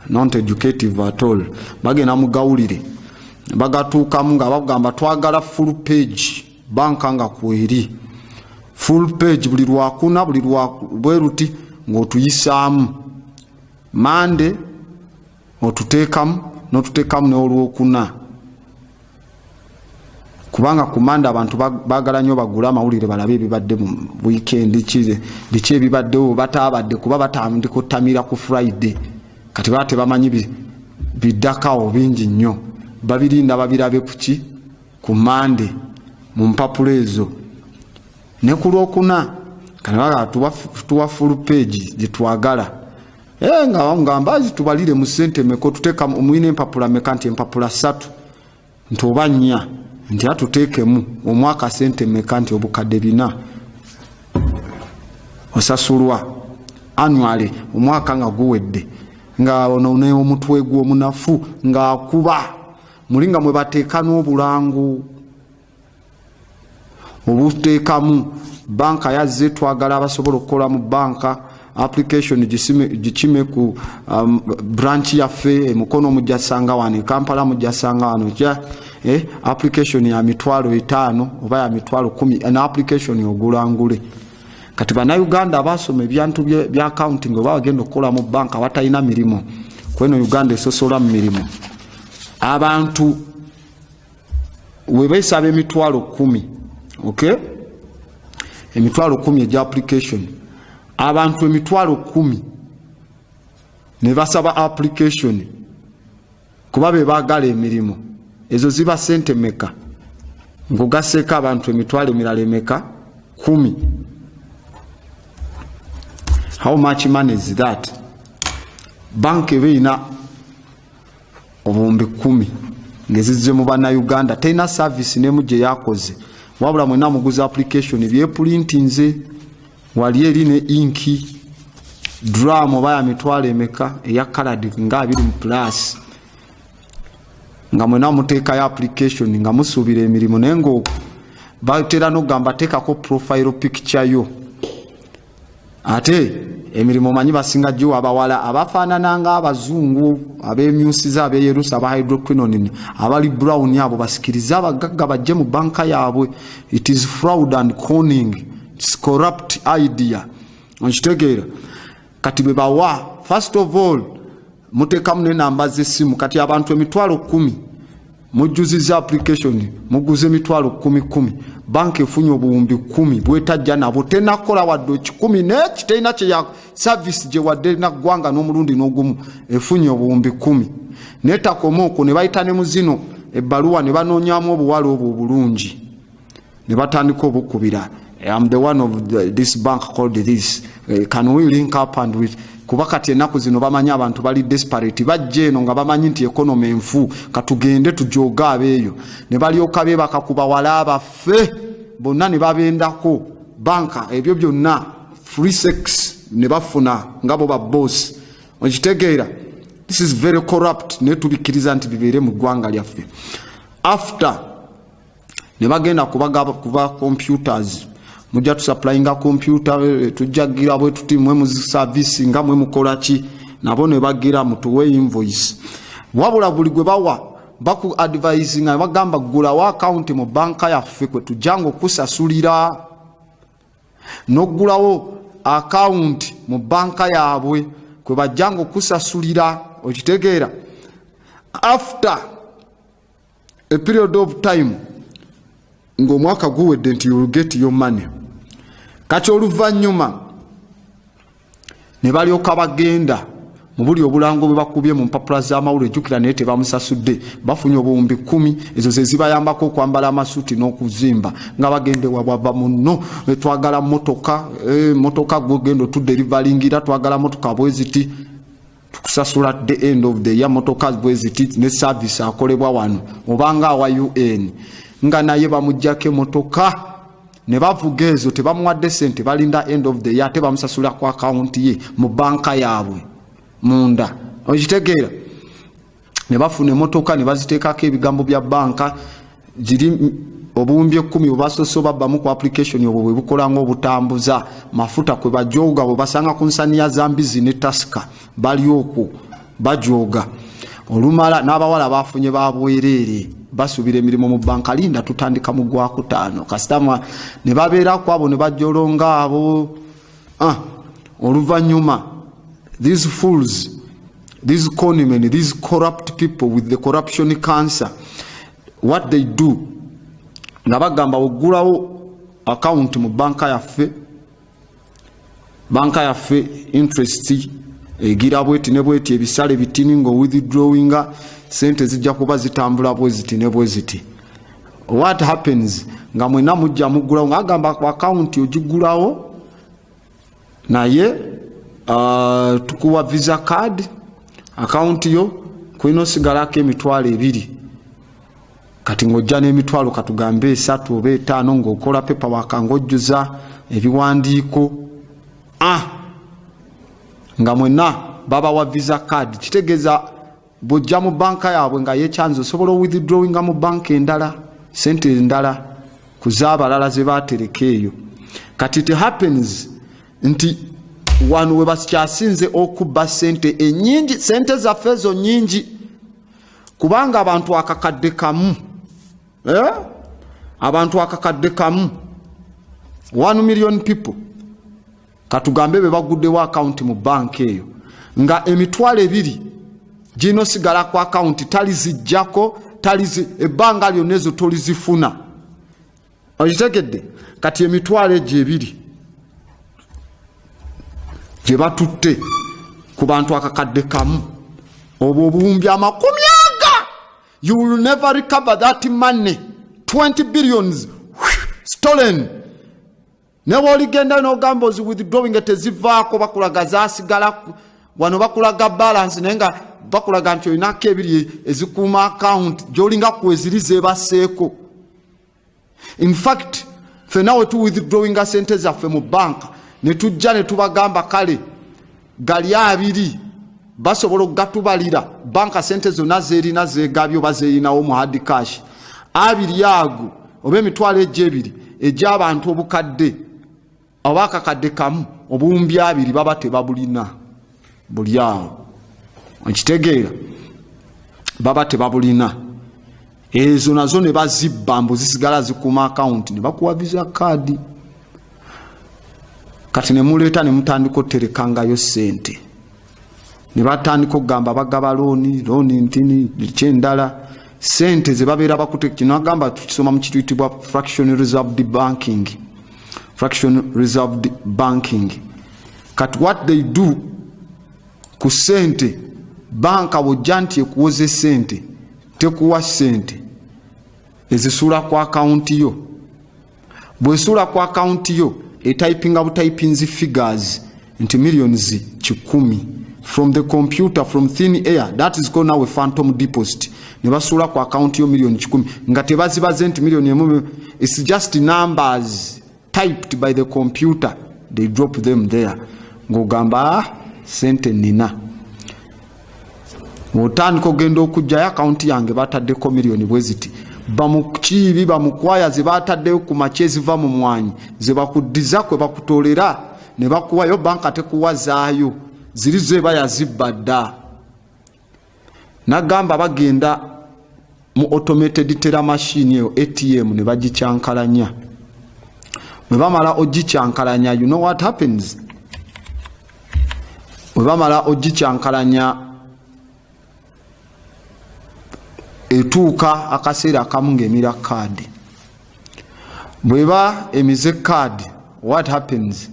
not educative at all. Bagenda mugawulire bagatuukamu nga bagamba twagala full page banka nga kweri full page buli lwakuna buli bweruti ng'otuyisaamu mande otuteekamu n'otuteekamu n'olwokuna, kubanga kumanda abantu baagala nnyo bagula amawulire balabe ebibadde mu weekend biki ebibaddewo bataabadde kuba batandika ottamira ku Friday. Kati bate bamanyi biddakawo bingi nnyo, babirinda babirabe kuki ku Mande mu mpapula ezo ne ku Lwokuna kana tuwa full page gye twagala nga bamugamba tubalire mu sente meko tuteeka omwine empapula meka nti empapula 3 nti oba 4 nti atuteekemu omwaka sente meka nti obukadde 4 osasulwa annually omwaka nga guwedde nga ono omutwe gwo munafu nga akuba mulinga mwe bateeka n'obulangu obuteekamu. Banka yazze twagala abasobola okukola mu banka application gikime ku branch yaffe emukono mujasanga wano Kampala mujasanga wano application ya $5,000 oba ya $10,000 na application ogulangule. Kati bannayuganda abasoma ebyantu bya accounting oba bagenda okukola mu banka batalina mirimu kweno Uganda esosola mu mirimu. Abantu webeesaba $10,000 okay, $10,000 ejja application. Abantu $10,000 ne basaba application kuba be baagala emirimu ezo ziba sente meka ngugaseeka abantu $1,000 emeka 10. How much money is that? Bank ebeina obuwumbi 10 ngezizze mu bannayuganda tena service nemu gye yakoze wabula mwena muguza application byeprintinze wali eri ne inki drum oba ya $1,000 emeka eya colored nga 20+ nga mwena muteeka ya application nga musuubira emirimu naye ngo batera n'ogamba teekako profile picture yo ate emirimu manyi basinga jjo abawala abafaanana nga abazungu ab'emyusiza ab'eyerusa aba hydroquinone abali brown abo basikiriza abagagga bajje mu banka yaabwe. It is fraud and conning, it's corrupt idea. Onchitegeera kati bwe bawa first of all muteekamu n'enamba z'essimu. Kati abantu $10,000 mujjuziza application muguze $10,000 banka efunye obuwumbi 10 bwetajja nabo tenakola wadde 10 nekiteina kye ya service gye wadde na gwanga n'omulundi n'ogumu efunye obuwumbi 10 netakomoko ne bayita ne muzino ebbaluwa ne banoonyamu obuwala obwo obulungi ne batandika obukubira. I'm the one of this bank called this. Can we link up and with kuba kati ennaku zino bamanyi abantu bali desperate bajje eno nga bamanyi nti economy enfu katugende tujoga abeeyo ne balyoka be bakakuba wala baffe bonna ne babendako banka ebyo byonna free sex ne bafuna ngabo ba boss. Okitegeera This is very corrupt. Netubikiriza nti bibeere mu ggwanga lyaffe. After ne bagenda kuba computers, mujja tusupplyinga computer, tujjagira bwe tuti mwe mu service nga mwe mukola ki, nabo ne bagira mutuwe invoice. Wabula buli gwe bawa baku advising nga bagamba gula wa account mu banka yaffe kwe tujjango kusasulira. Nogulawo account mu banka yaabwe kwe bajjango kusasulira. Okitegeera. After a period of time ng'omwaka guwedde nti you will get your money. Kati oluvannyuma ne balyoka bagenda mu buli obulango bwe bakubye mu mpapula z'amawulire, jjukira naye tebamusasudde, bafunye obuwumbi 10, ezo ze zibayambako okwambala amasuuti n'okuzimba nga bagende wabwava muno. Twagala motoka, motoka gwogenda otuderivalingira, twagala motoka bwe ziti tukusasula at the end of the year, motoka bwe ziti ne service akolebwa wano obanga awa UN nga naye bamujjako motoka ne bavuga ezo tebamuwadde sente, balinda end of the year tebamusasula ku account ye mu banka yaabwe munda. Okitegeera. Ne bafuna emotoka ne baziteekako ebigambo bya banka giri obuwumbi 10 obasoso babbamu ku application obwo bwe bukola ng'obutambuza mafuta kwe bajoga bwe basanga ku nsaniya Zambizi ne Tasika bali okwo bajoga. Olumala n'abawala bafunye babwerere basubira emirimu mu banka, linda tutandika mu Gwakutaano. Kasitama ne babeera ku abo ne bajolonga abo. Oluvannyuma these fools, these conmen, these corrupt people with the corruption cancer, what they do, nga bagamba ogulawo account mu banka yaffe interest egira bweti ne bweti ebisale bitini ngo withdrawinga sente zijja kuba zitambula bweziti ne bweziti. What happens nga mwena mujja mugulawo nga agamba ku account ogigulawo naye tukuwa visa card account yo kwino sigalako emitwalo 2 kati ngojja n'emitwalo katugambe 3 oba 5 ng'okola pepa wakangojjuza ebiwandiiko nga mwena baba wa visa card. Kitegeeza bojja mu banka yaabwe nga yekyanza osobola withdrawinga mu banka endala sente endala kuzaabalala ze baatereka eyo. Kati it happens nti wano we bakyasinze okubba sente enyingi, sente zaffe ezo nyingi kubanga abantu akakadde kamu abantu akakadde kamu 1 million people katugambe be baguddewo account mu banka eyo nga emitwalo 2 gino sigala ku account talizijjako, ebbanga lyonna ezo tolizifuna. Okitegedde. Kati emitwalo egyo 2 gye batutte ku bantu akakadde kamu obwo obuwumbi 10 you will never recover that money. 20 billions stolen. Never oligenda n'ogamba ozi withdrawing tezivaako bakulaga zaasigala wano bakulaga balance nenga bakulaga nti olinako 2 ezikuuma account gy'olinga kweziriza ebaseeko. In fact fena we tu withdrawing sente zaffe mu banka ne tujja ne tubagamba kale gali 2 basobola okugatubalira banka sente zonna zeerina zeegabyo bazeeyinawo mu hard cash 2 ago oba emitwalo egyo 2 egy'abantu obukadde oba akakadde kamu obuwumbi 2 baba tebabulina buli awo. Okitegeera. Baba tebabulina ezo nazo ne bazibba mbu zisigala zikuuma account ne bakuwa visa card. Kati ne muleeta ne mutandika oterekangayo sente ne batandika okugamba bagaba looni ntini kyendala sente ze babeera bakute. Kino agamba tukisoma mu kituyitibwa fraction reserved banking. Kati what they do ku sente banka bwojja nti ekuwoze sente tekuwa sente ezisula ku account yo. Bwesula ku account yo etypinga butypinzi figures nti millions 10 from the computer from thin air. That is called now a phantom deposit. Ne basula ku account yo million 10 nga tebazibaze nti million emu. It's just numbers typed by the computer. They drop them there. Ngogamba sente nina. otandika ogenda okujjayo akawunti yange bataddeko miliyoni bwe ziti bamukiibi bamukwaya ze bataddeyo ku makye eziva mu mwanyi ze bakuddiza kwe bakutolera ne bakuwayo banka tekuwazaayo ziri ze bayazibba dda. Nagamba bagenda mu automated teller machine eyo ATM ne bagicyankalanya. Bwe bamala ogicyankalanya, you know what happens? Bwe bamala ogicyankalanya etuuka akaseera akamu ng'emira kaadi. Bweba emize kaadi, what happens?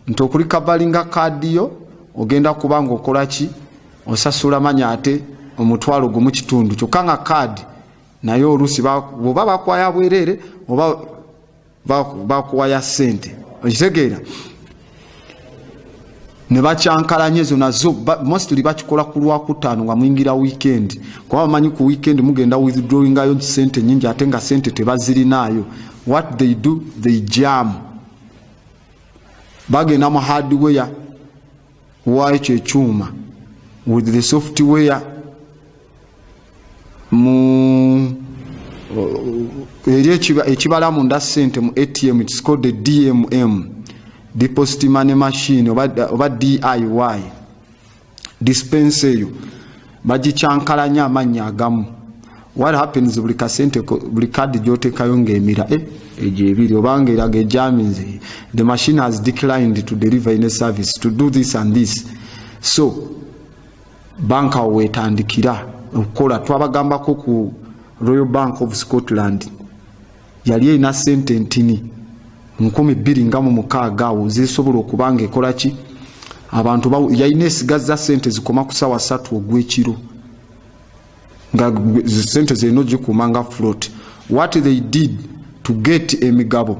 Nti okulikabalinga kaadi yo ogenda kubanga okola ki? Osasula manya ate omutwalo gumu kitundu. Kyokka nga kaadi nayo oluusi oba bakwaya bwereere oba bakuwaya ssente. Okitegeera? Ne bakyankalanya ezo nazo mostly bakikola ku Lwakutaano nga muyingira weekend. Kuba bamanyi ku weekend mugenda withdrawingayo ssente nyingi ate nga ssente tebazirinaayo. What they do, they jam. Bagenda mu hardware waekyo ekyuma with the software mu eri ekibala munda ssente mu ATM, it's called the DMM, deposit money machine oba DIY. Dispense eyo bagicyankalanya amannya agamu. What happens buli kasente buli kaadi gy'oteekayo ng'emira egyo ebiri obanga eraga ejaminze, the machine has declined to deliver any service to do this and this. So banka wetandikira okukola. Twabagambako ku Royal Bank of Scotland yali erina ssente ntini 2,006 awo zisobola okubanga ekola ki, abantu yalina esigaza ssente zikoma ku ssaawa 3 ogw'ekiro nga ssente zirina ogikuumanga float. What they did to get emigabo,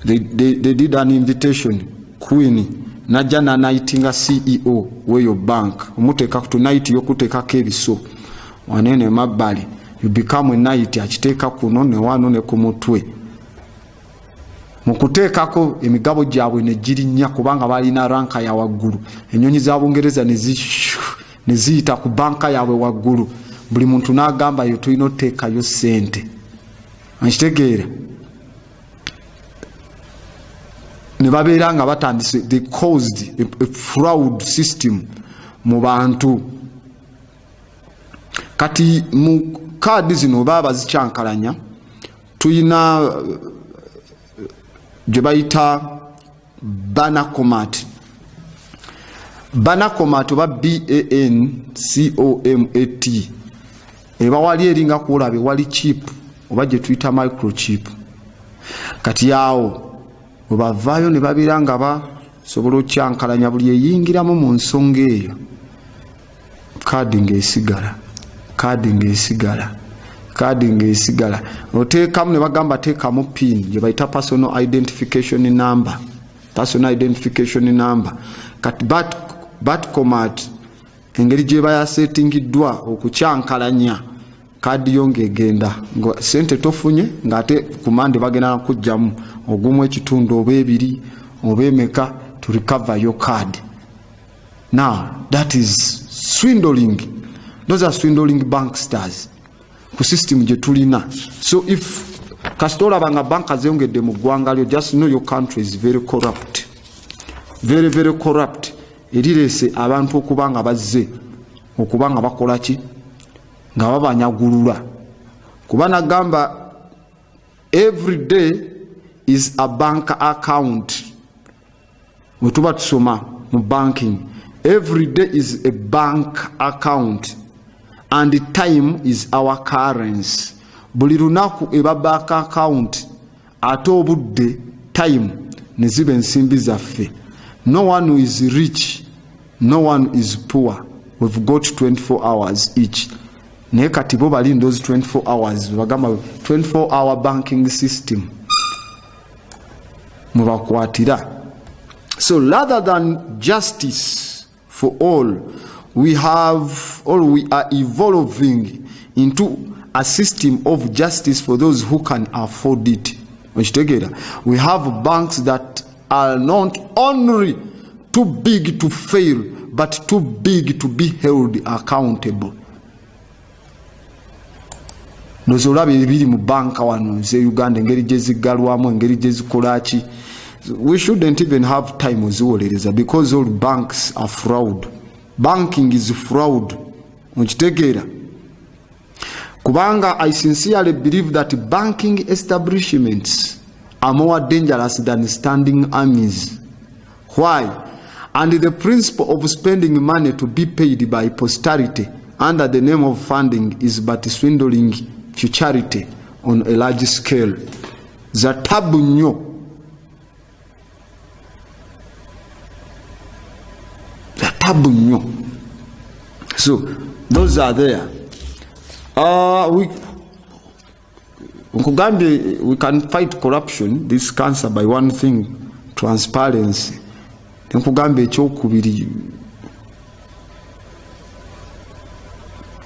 they did an invitation. Queen najja nanayitinga CEO w'eyo bank omuteeka ku tonight y'okuteekako ebiso wanene mabbali, you become a night akiteeka kuno ne wano ne ku mutwe. Mu kuteekako emigabo gyabwe ne girinnya kubanga balina ranka ya waggulu. Ennyonyi za Bungereza ne ziyita ku banka yaabwe waggulu. Buli muntu n'agamba yo tulina oteekayo ssente. Akitegeera? Ne babeera nga batandise, they caused a fraud system mu bantu. Kati mu kaadi zino baba zicyankalanya tuyina gye bayita Banacomat. Banacomat oba BANCOMAT eba wali eringa kuolabe wali chip oba gye tuyita microchip. Kati yawo bwe bavaayo ne babeera nga basobola okyankalanya buli eyingiramu mu nsonga eyo kaadi ng'esigala oteekamu ne bagamba teekamu pin gye bayita personal identification number. Kati Banacomat engeri gye bayasetingiddwa okukyankalanya kaadi yo ng'egenda nga ssente tofunye ng'ate kumande bagenda kujjamu ogumu ekitundu oba ebiri oba emeka to recover your card. Now that is swindling. Those are swindling banksters ku system gye tulina. So if kasitola banga banka zeyongedde mu ggwanga lyo, just know your country is very corrupt, very very corrupt. Erireese abantu okubanga bazze okubanga bakola ki nga babanyagulula. Kuba nagamba every day is a bank account. Bwe tuba tusoma mu banking, every day is a bank account and the time is our currency. Buli lunaku eba bank account ate obudde time ne ziba ensimbi zaffe. No one is rich, no one is poor. We've got 24 hours each. Naye kati bo bali in those 24 hours bagamba 24-hour banking system mubakwatira. So rather than justice for all, we are evolving into a system of justice for those who can afford it. We have banks that are not only too big to fail, but too big to be held accountable. Nozolabe ebiri mu banka wano ze Uganda engeri gye ziggalwamu engeri gye zikolaki. We shouldn't even have time oziwolereza because all banks are fraud. Banking is fraud. Mukitegeera. Kubanga I sincerely believe that banking establishments are more dangerous than standing armies. Why? And the principle of spending money to be paid by posterity under the name of funding is but swindling futurity on a large scale. Za tabu nnyo. Za tabu nnyo. So those are there. We can fight corruption, this cancer, by one thing, transparency.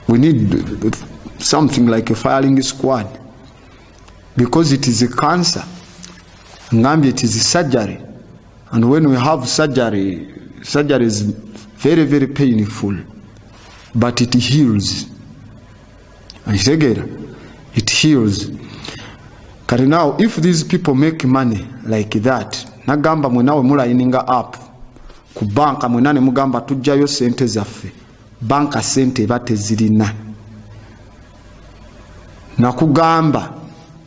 We need something like a firing squad because it is a cancer. It is a surgery, and when we have surgery is very, very painful, but it heals. It heals. Kari now, if these people make money like that, nagamba mwenawe mulayininga up ku banka mwenane mugamba tujjayo sente zaffe, banka sente bate zirina. Nakugamba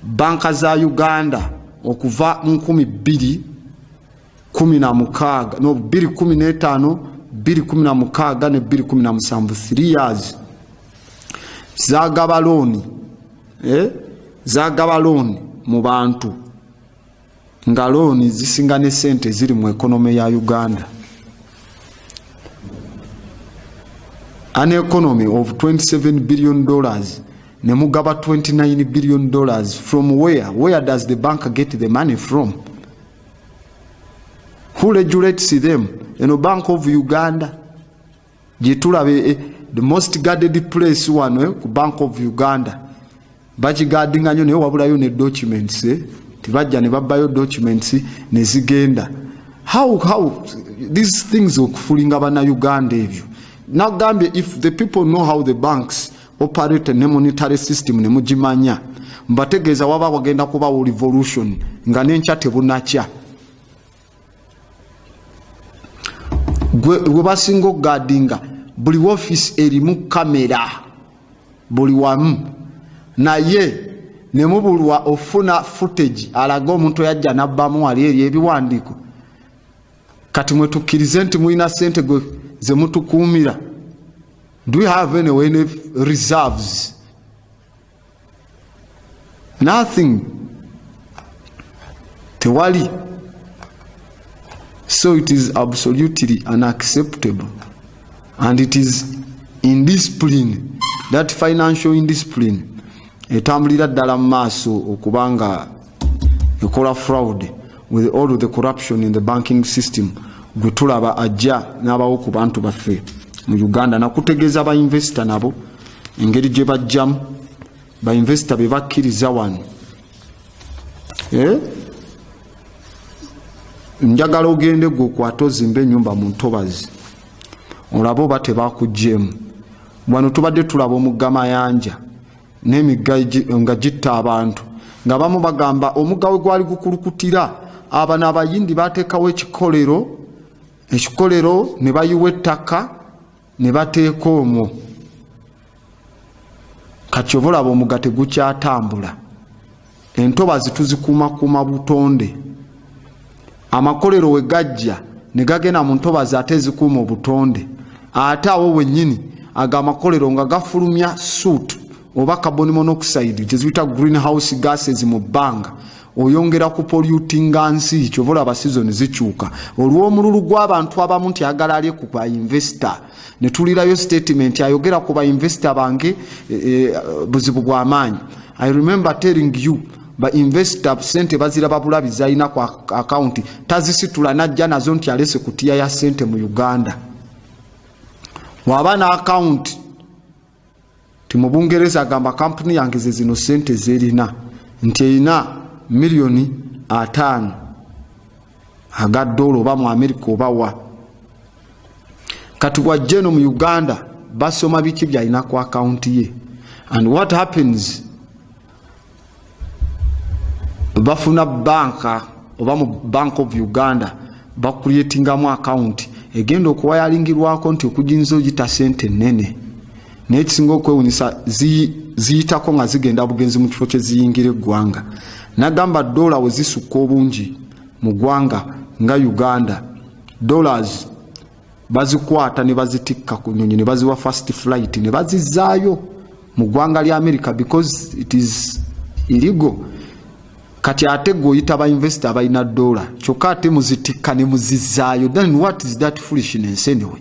banka za Uganda okuva mu 2016 no 2015 2016 ne 2017 3 years zagaba loan mu bantu nga loan zisinga ne sente ziri mu economy ya Uganda. An economy of $27 billion ne mugaba $29 billion from where does the bank get the money from? Who regulates them? The Bank of Uganda. The most guarded place one, Bank of Uganda. Bachi guarding anyo ne wabulayo ne documents, tibajja ne babayo documents ne zigenda. How these things okufulinga bana Uganda ebyo. Now Gambia, if the people know how the banks operate ne monetary system ne mujimanya, mbategeeza waba wagenda kuba revolution nga n'enkya tebunnakya. Gwe basinga okugadinga buli office erimu kamera buli wamu naye ne mubulwa ofuna footage alaga omuntu yajja nabbamu wali eri ebiwandiiko kati mwe tukkirize nti mulina sente gwe ze mutukuumira. Do we have any reserves? Nothing. Tewali. So it is absolutely unacceptable, and it is indiscipline, that financial indiscipline etambulira ddala mu maaso okubanga ekola fraud with all of the corruption in the banking system gwe tulaba ajja n'abawo ku bantu baffe mu Uganda. Nakutegeeza ba investor nabo engeri gye bajjamu ba investor be bakkiriza wano. Njagala ogende gwe okwata ozimba ennyumba mu Ntobazi olaba oba tebakuggyemu. Wano tubadde tulaba omugga Mayanja n'emigga nga gitta abantu nga bamu bagamba omugga we gwali gukulukutira abana abayindi bateekawo ekikolero ne bayiwa ettaka ne bateeka omwo. Kati oba olaba omugga tegukyatambula. Entobazi tuzikuumakuuma butonde. Amakolero we gajja ne gagenda mu Ntobazi ate zikuuma obutonde. Ate awo wennyini aga amakolero nga gafulumya soot oba carbon monoxide gye ziyita greenhouse gases mu bbanga, oyongera ku pollutinga nsi. Kyovola aba season zikyuka olw'omululu gw'abantu abamu nti agala alye ku ba investor. Ne tulirayo statement ayogera ku ba investor bange buzibu bw'amaanyi. I remember telling you ba investor sente bazira babulabi zalina ku account tazisitula najja nazo nti alese kutiya ya sente mu Uganda. Wabana account mu Bungereza agamba company yange ze zino sente zerina nti erina milioni 5 aga dola oba mu America oba wa. kati wajje no mu Uganda basoma biki byalina ku account ye. And what happens, bafuna banka oba mu Bank of Uganda bakreatingamu account egenda okuwayalingirwako nti okujinzo gita sente nene n'ekisinga okwewunyisa ziyitako nga zigenda bugenzi mu kifo kye ziyingira eggwanga. Nagamba dola we zisukka obungi mu ggwanga nga Uganda, dollars bazikwata ne bazitikka ku nnyonyi ne baziwa first flight ne bazizaayo mu ggwanga lya America because it is illegal. Kati ate goyita ba investor abalina dola kyokka ate muzitikka ne muzizaayo. Then what is that foolishness anyway?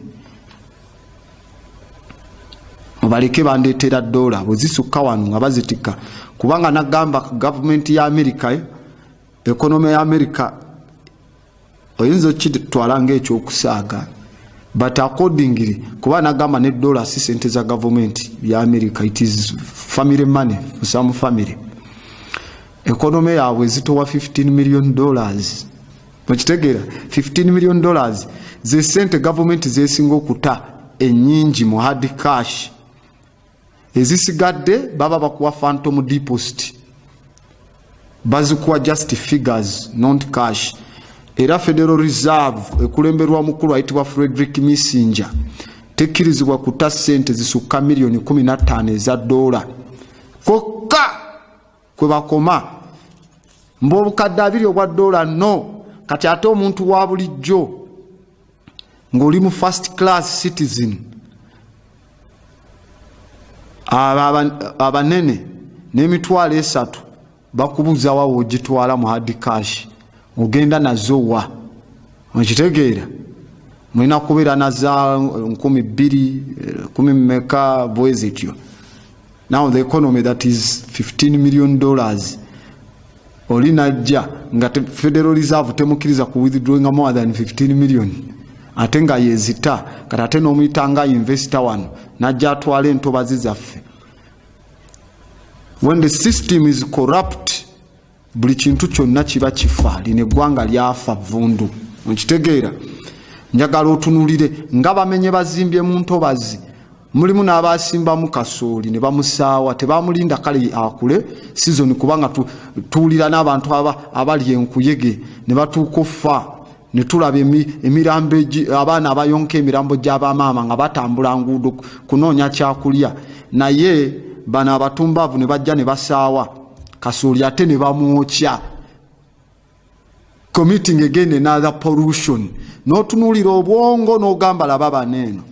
Mubaleke bandeetera dola bwe zisukka wano nga bazitikka, kubanga nagamba government ya America, economy ya America oyinza okitwala ng'ekyokusaaga, but accordingly kuba nagamba ne dola si sente za government ya America, it is family money for some family. Economy yaabwe zitowa $15 million. Mukitegeera $15 million ze sente government zesinga okuta ennyingi mu hard cash. Ezisigadde baba bakuwa phantom deposit, bazikuwa just figures not cash. Era Federal Reserve ekulemberwa mukulu ayitibwa Frederick Messenger tekkirizibwa kuta sente zisukka milioni 15 eza dola kokka kwe bakoma. Mb'obukadde 2 obwa dola no. Kati ate omuntu wa bulijjo ng'oli mu first class citizen, abanene n'emitwalo 3 bakubuza wa ogitwala mu hard cash ogenda nazo wa. Okitegeera mulina kubeera naza 2,000 10 mmeka bwezi etyo. Now the economy that is $15 million oli najja nga Federal Reserve temukiriza ku withdrawing more than 15 million ate nga yezita kati ate n'omuyitanga investor wano najja atwala entobazi zaffe. When the system is corrupt buli kintu kyonna kiba kifa, lino eggwanga lyafa vundu. Nkitegeera njagala otunulire nga bamenye bazimbye mu ntobazi mulimu n'abasimbamu kasooli ne bamusaawa tebamulinda kale akule season kubanga tuwulira n'abantu abali enkuyege ne batuuka offa ne tulaba emirambo abaana abayonka emirambo gy'abamaama nga batambula nguudo kunoonya kyakulya, naye bano abatumbaavu ne bajja ne basaawa kasooli ate ne bamwokya, committing again another pollution. N'otunuulira obwongo n'ogamba laba baneeno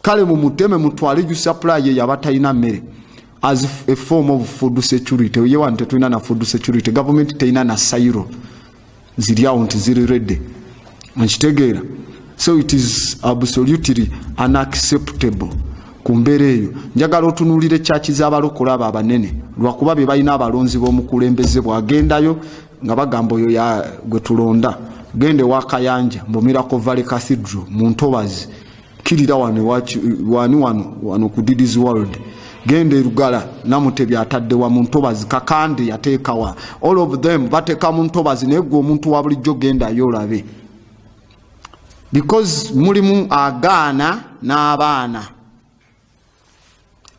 kale mu muteme mutwale ju supply ye yabatalina mmere as a form of food security. Ye wante tulina na food security, government teina na sairo ziri awo nti ziri ready. Nkitegeera. So it is absolutely unacceptable kumbeera eyo. Njagala otunuulire church z'abalokola abo abanene lwakuba be balina abalonzi b'omukulembeze bwagendayo nga bagamba oyo ya gwe tulonda gende wa Kayanja mu Miracle Valley Cathedral mu Ntobazi kirira wano ku Diddy's World, gende Lugala Namutebi atadde wa mu Ntobazi, Kakande yateekawa, all of them bateeka mu Ntobazi naye gwe omuntu wa bulijjo genda yolabe because mulimu agaana n'abaana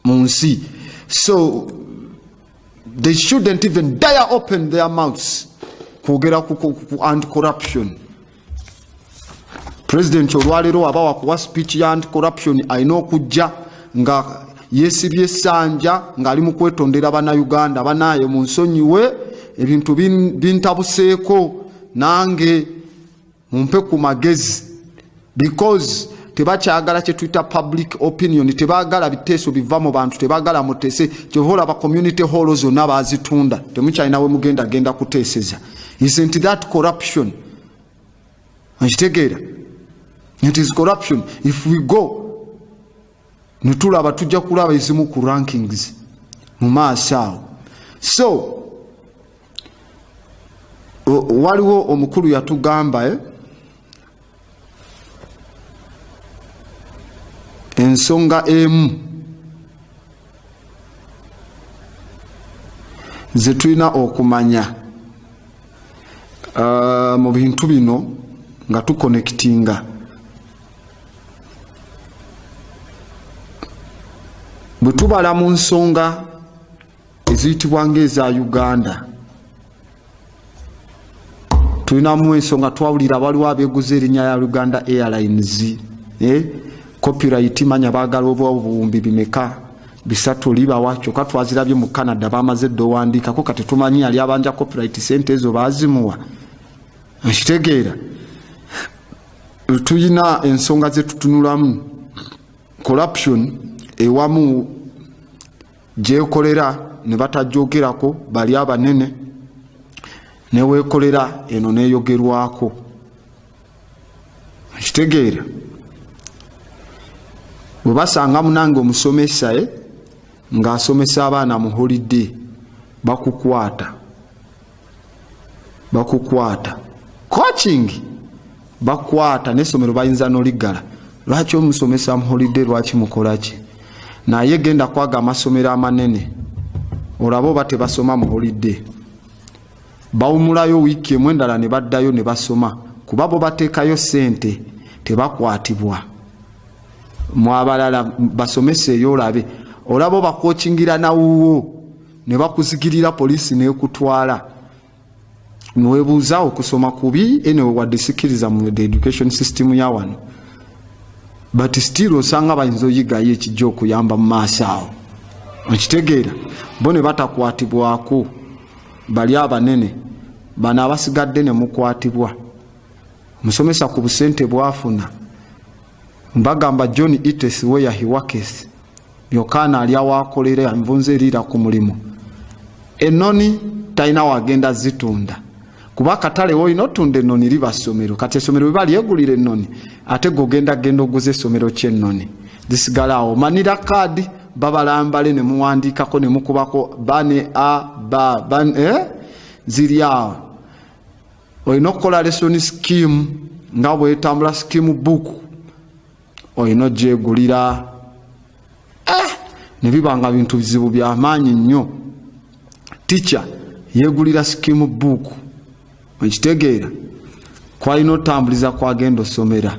mu nsi. So they shouldn't even dare open their mouths kwogera ku anti-corruption. President olwalero abawa kuwa speech ya anti-corruption alina okujja nga yesibye essanja ng'ali mu kwetondera bannayuganda banaaye mu nsonyiwe ebintu bintabuseeko nange mumpe ku magezi because tebakyagala kye tuyita public opinion, tebaagala biteeso biva mu bantu, tebaagala muteese kyovola ba community hall zonna bazitunda temukyalina we mugenda genda kuteeseza. Isn't that corruption? Nkitegeera. It is corruption. If we go nitulaba tujja kulaba ezimu ku rankings mu maaso awo. So waliwo omukulu yatugamba ensonga emu ze tulina okumanya mu bintu bino nga tuconnectinga bwe tubala mu nsonga eziyitibwa ng'eza Uganda, tulinamu ensonga twawulira waliwo abeeguza erinnya ya Uganda Airlines, copyright manya baagala obuwumbi bimeka 3 libawa kyokka twazirabye mu Canada bamaze ddowandiikako kati tumanyi ali abanja copyright sente ezo baazimuwa. Nkitegeera tuyina ensonga ze tutunulamu, corruption ewamu gyekolera ne batajjogerako bali abanene, neweekolera eno neeyogerwako. Nkitegeera bwe basanga munange omusomesa ng'asomesa abaana mu holiday bakukwata coaching bakwata n'essomero bayinza n'oligala. Lwaki omusomesa mu holiday, lwaki mukolaki? Naye genda kwaga amasomero amanene olaba oba tebasoma mu holiday, bawumulayo wiiki emu endala ne baddayo ne basoma, kuba bo bateekayo ssente tebakwatibwa. Mu abalala basomeseeyo olabe, olaba bakookingira nawuwo ne bakuzigirira poliisi n'ekutwala. Nwebuuza okusoma kubi enewe wadde sikiriza mu the education system ya wano, but still osanga bayinza oyigayo ekijja okuyamba mu maaso awo. Okitegeera bo ne batakwatibwako, bali abanene bano abasigadde ne mukwatibwa. Musomesa ku busente bwafuna mbagamba John Ites where he works byokana ali awakolera nvunze erira ku mulimu ennoni talina wagenda zitunda, kuba katale woyina otunda ennoni liba ssomero. Kati essomero bwe bali egulira ennoni ate gogenda genda oguza essomero ky'ennoni zisigala awo. Manira kaadi babalambale ne muwandiikako ne mukubako bane a ba ziri awo. Olina okukola lesson scheme nga bwetambula scheme book olina ogyegulira. Ne bibanga bintu bizibu byamaanyi nnyo. Teacher yegulira scheme book, okitegeera kwalina otambuliza kwagenda osomera.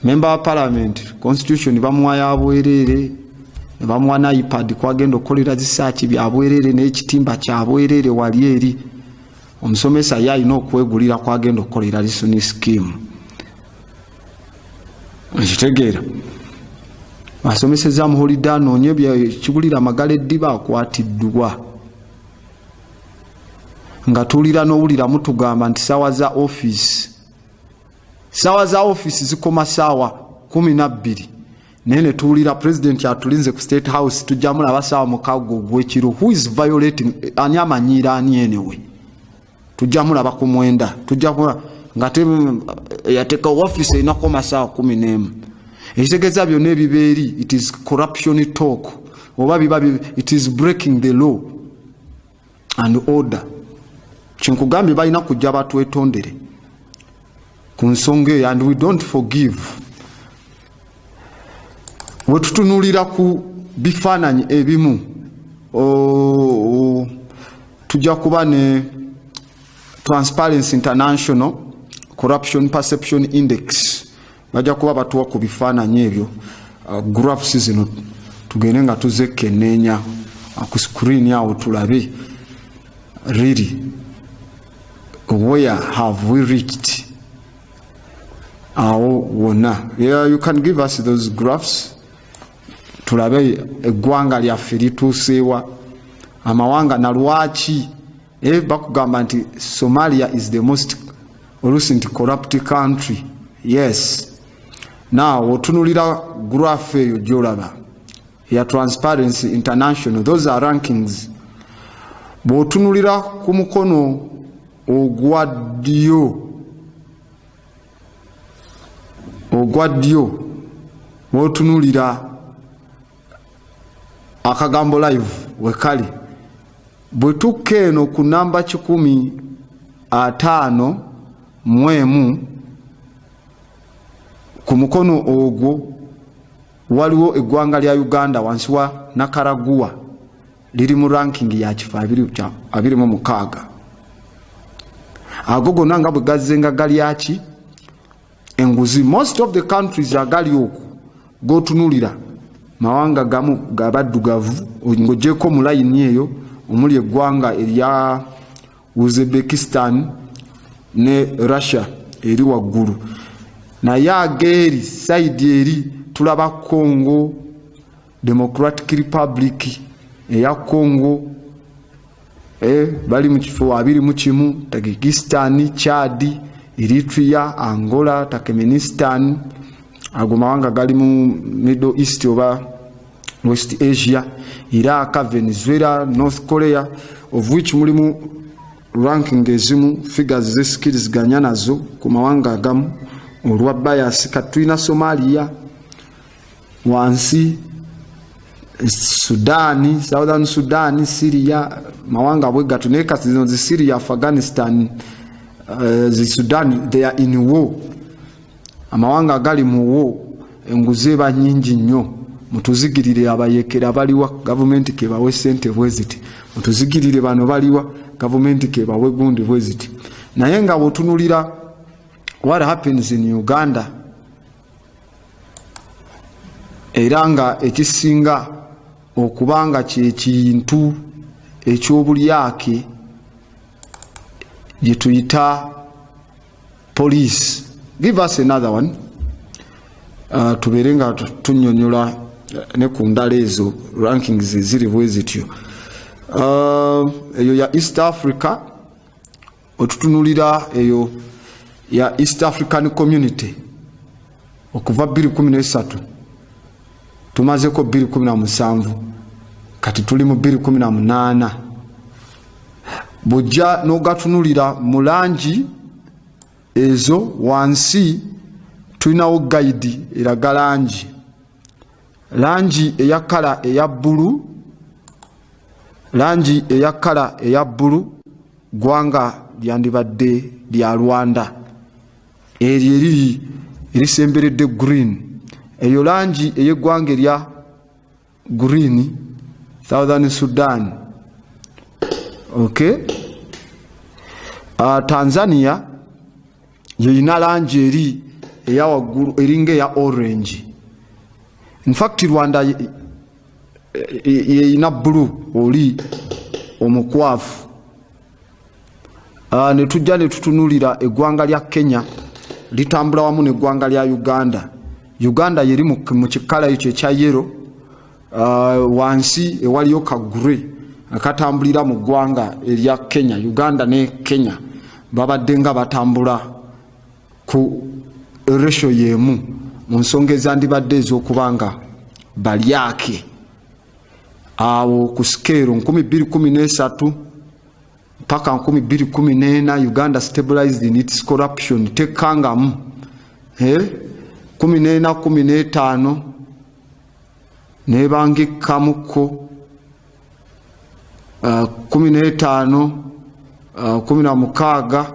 Member wa parliament constitution bamuwa ya bwerere, ne bamuwa na iPad kwagenda okolera zisaaki bya bwerere n'ekitimba kya bwerere wali eri. Omusomesa yalina okwegulira kwagenda okukolera lesson scheme. Okitegeera asomeseza mu holiday anoonye byekigulira amagala eddiba akwatiddwa. Nga tuulira n'owulira mutugamba nti ssaawa za office zikoma ssaawa 12 naye ne tuwulira president atulinze ku State House tujja mulaba ssaawa mukaaga ogw'ekiro. Who is violating? Ani amanyiira ani enewe? Tujja mulaba ku mwenda, tujja kulaba nga yateeka office erina koma ssaawa 11. Ekitegeeza byonna ebibeeri it is corruption talk, oba biba it is breaking the law and order. Kinkugambye balina kujja batwetondere ku nsonga eyo, and we don't forgive. Bwe tutunuulira ku bifaananyi ebimu tujja kuba ne Transparency International Corruption Perception Index bajja kuba batuwa ku bifaananyi ebyo. Graphs zino tugende nga tuzekenneenya ku screen awo tulabe really where have we reached. Awo wonna, you can give us those graphs tulabe eggwanga lyaffe lituuseewa, amawanga na lwaki bakugamba nti Somalia is the most recent corrupt country. Yes. Now otunulira graph eyo gyolaba ya Transparency International, those are rankings. Bw'otunulira ku mukono ogwa ddyo bw'otunulira akagambo live wekali, bwe tukka eno ku namba 151 ku mukono ogwo waliwo eggwanga lya Uganda wansi wa Nakaraguwa liri mu ranking ya kifo 26. Ago gonna nga bwe gazzenga gali aki enguzi. Most of the countries agali okwo gotunulira mawanga gamu gabaddugavu ng'ogyeko mu layini eyo omuli eggwanga erya Uzbekistan ne Russia eri waggulu. Naye ageeri side eri tulaba Congo Democratic Republic eya Congo bali mu kifo 21, Tajikistan, Chad, Eritrea, Angola, Turkmenistan, ago mawanga gali mu Middle East oba West Asia, Iraq, Venezuela, North Korea, of which mulimu ranking ezimu figures zeskills ganya nazo ku mawanga agamu olwa bias. Katulina Somalia wansi, Sudani, Southern Sudan, Syria, mawanga bwe gatuneka zino zi Syria, Afghanistan, zi Sudan, they are in war. Amawanga gali mu war, enguze ba nyingi nnyo. Mutuzigirire abayekera baliwa government ke bawe sente bweziti. Mutuzigirire bano baliwa government ke bawe gundi bweziti. Naye nga botunulira what happens in Uganda, era nga ekisinga okubanga kyekintu ekyobulyake gye tuyita police. Give us another one. Tubeere nga tunnyonnyola ne ku ndala ezo rankings ziri bwe zityo. Eyo ya East Africa, otutunulira eyo ya East African Community okuva 2013 tumazeko 2017 kati tuli mu 2018. Bujja n'ogatunulira mu langi ezo wansi tulinawo guide eraga langi eya kala eya bbulu, langi eya kala eya bbulu gwanga lyandibadde lya Rwanda, eryo eriri erisemberedde green. Eyo langi ey'eggwanga erya green Southern Sudan. Okay. Tanzania yeyina langi eri eya waggulu eringa eya orange. In fact Rwanda yeyina blue oli omukwafu. Ne tujja ne tutunulira eggwanga lya Kenya litambula wamu n'eggwanga lya Uganda. Uganda yeri mu kikala ekyo ekya yellow, wansi ewaliyo ka grey akatambulira mu ggwanga erya Kenya. Uganda ne Kenya babadde nga batambula ku ratio yemu mu nsonga ezandibadde ez'okubanga balyake. Awo ku scale 2013 mpaka 2014 Uganda stabilized in its corruption tekangamu. 14-15 nebangikamuko 15-16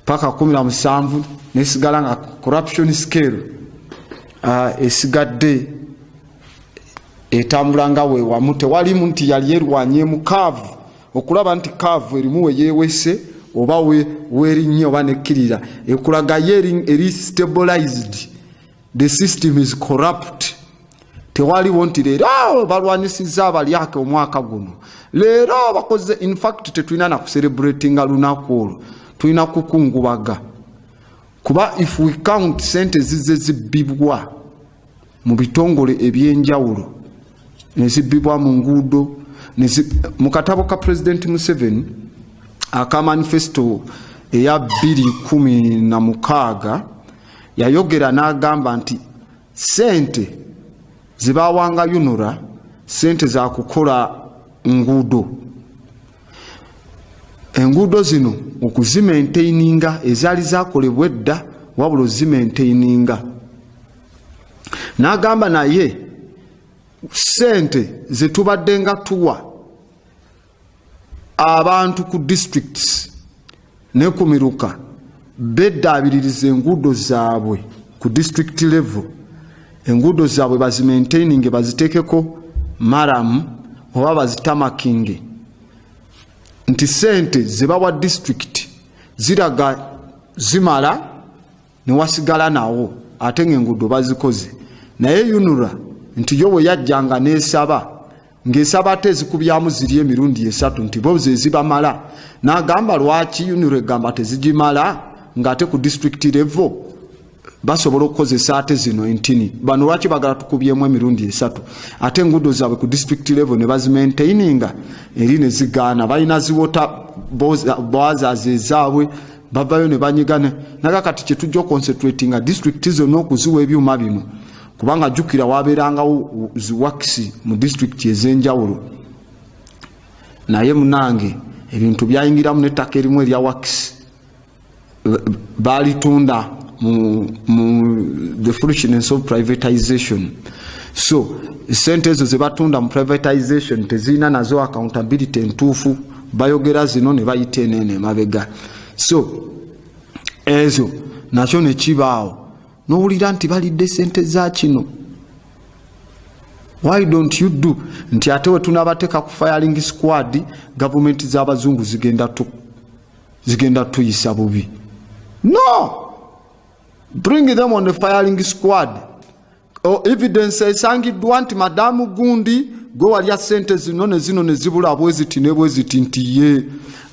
paka 17 nesigala nga corruption scale esigadde etambula nga we wamu. Tewalimu nti yali yerwanye mu kaavu okulaba nti kaavu erimu we yeewese oba werinye oba nekkirira, ekulaga eri stabilized. The system is corrupt. Tewaliwo nti leero balwanyisiza abalyake omwaka guno, leero bakoze. In fact tetulina na kucelebratinga lunaku olwo, tulina kukungubaga. Kuba if we count sente zize zibbibwa mu bitongole ebyenjawulo, nezibbibwa mu nguudo, mu katabo ka President Museveni aka manifesto eya 2016 yayogera n'agamba nti sente zibawanga UNRA sente za kukola nguudo. Enguudo zino okuzimaintaininga ezaali zakolebwa edda wabula ozimaintaininga. N'agamba naye sente zetubadde nga tuwa abantu ku districts ne ku miruka beddaabiririza enguudo zaabwe ku district level. Enguudo zaabwe bazimaintaininge, baziteekeko maramu oba bazitamakinge. Nti sente zebawa district ziraga zimala ne wasigala nawo ate ng'enguudo bazikoze. Naye UNRA nti yo bwe yajjanga n'esaba ng'esaba ate ezikubyamu ziri emirundi 3 nti bo ze zibamala n'agamba lwaki UNRA egamba tezigimala ng'ate ku district level basobola okukozesa ate zino entini bano lwaki bagala tukubyemu emirundi 3 ate enguudo zaabwe ku district level ne bazimaintaininga eri ne zigaana balina ziwota boazas ezaabwe bavayo ne banyigana nakakati kyetujja concentratinga district zonna okuziwa ebyuma bino kubanga jjukira wabeerangawo ziwakisi mu district ez'enjawulo naye munange ebintu byayingiramu n'ettaka erimu erya wakisi balitunda the foolishness of privatization. So sente ezo ze batunda mu privatization tezina nazo accountability entuufu bayogera zino ne bayita enene mabega. So ezo nakyo ne kibaawo n'owulira nti balidde sente za kino. Why don't you do nti ate we tunabateeka ku firing squad government z'abazungu zigenda tuyisa bubi? No, bring them on the firing squad. Evidence esangiddwa nti madamu Gundi gwe walya sente zino ne zibula bweziti ne bweziti nti ye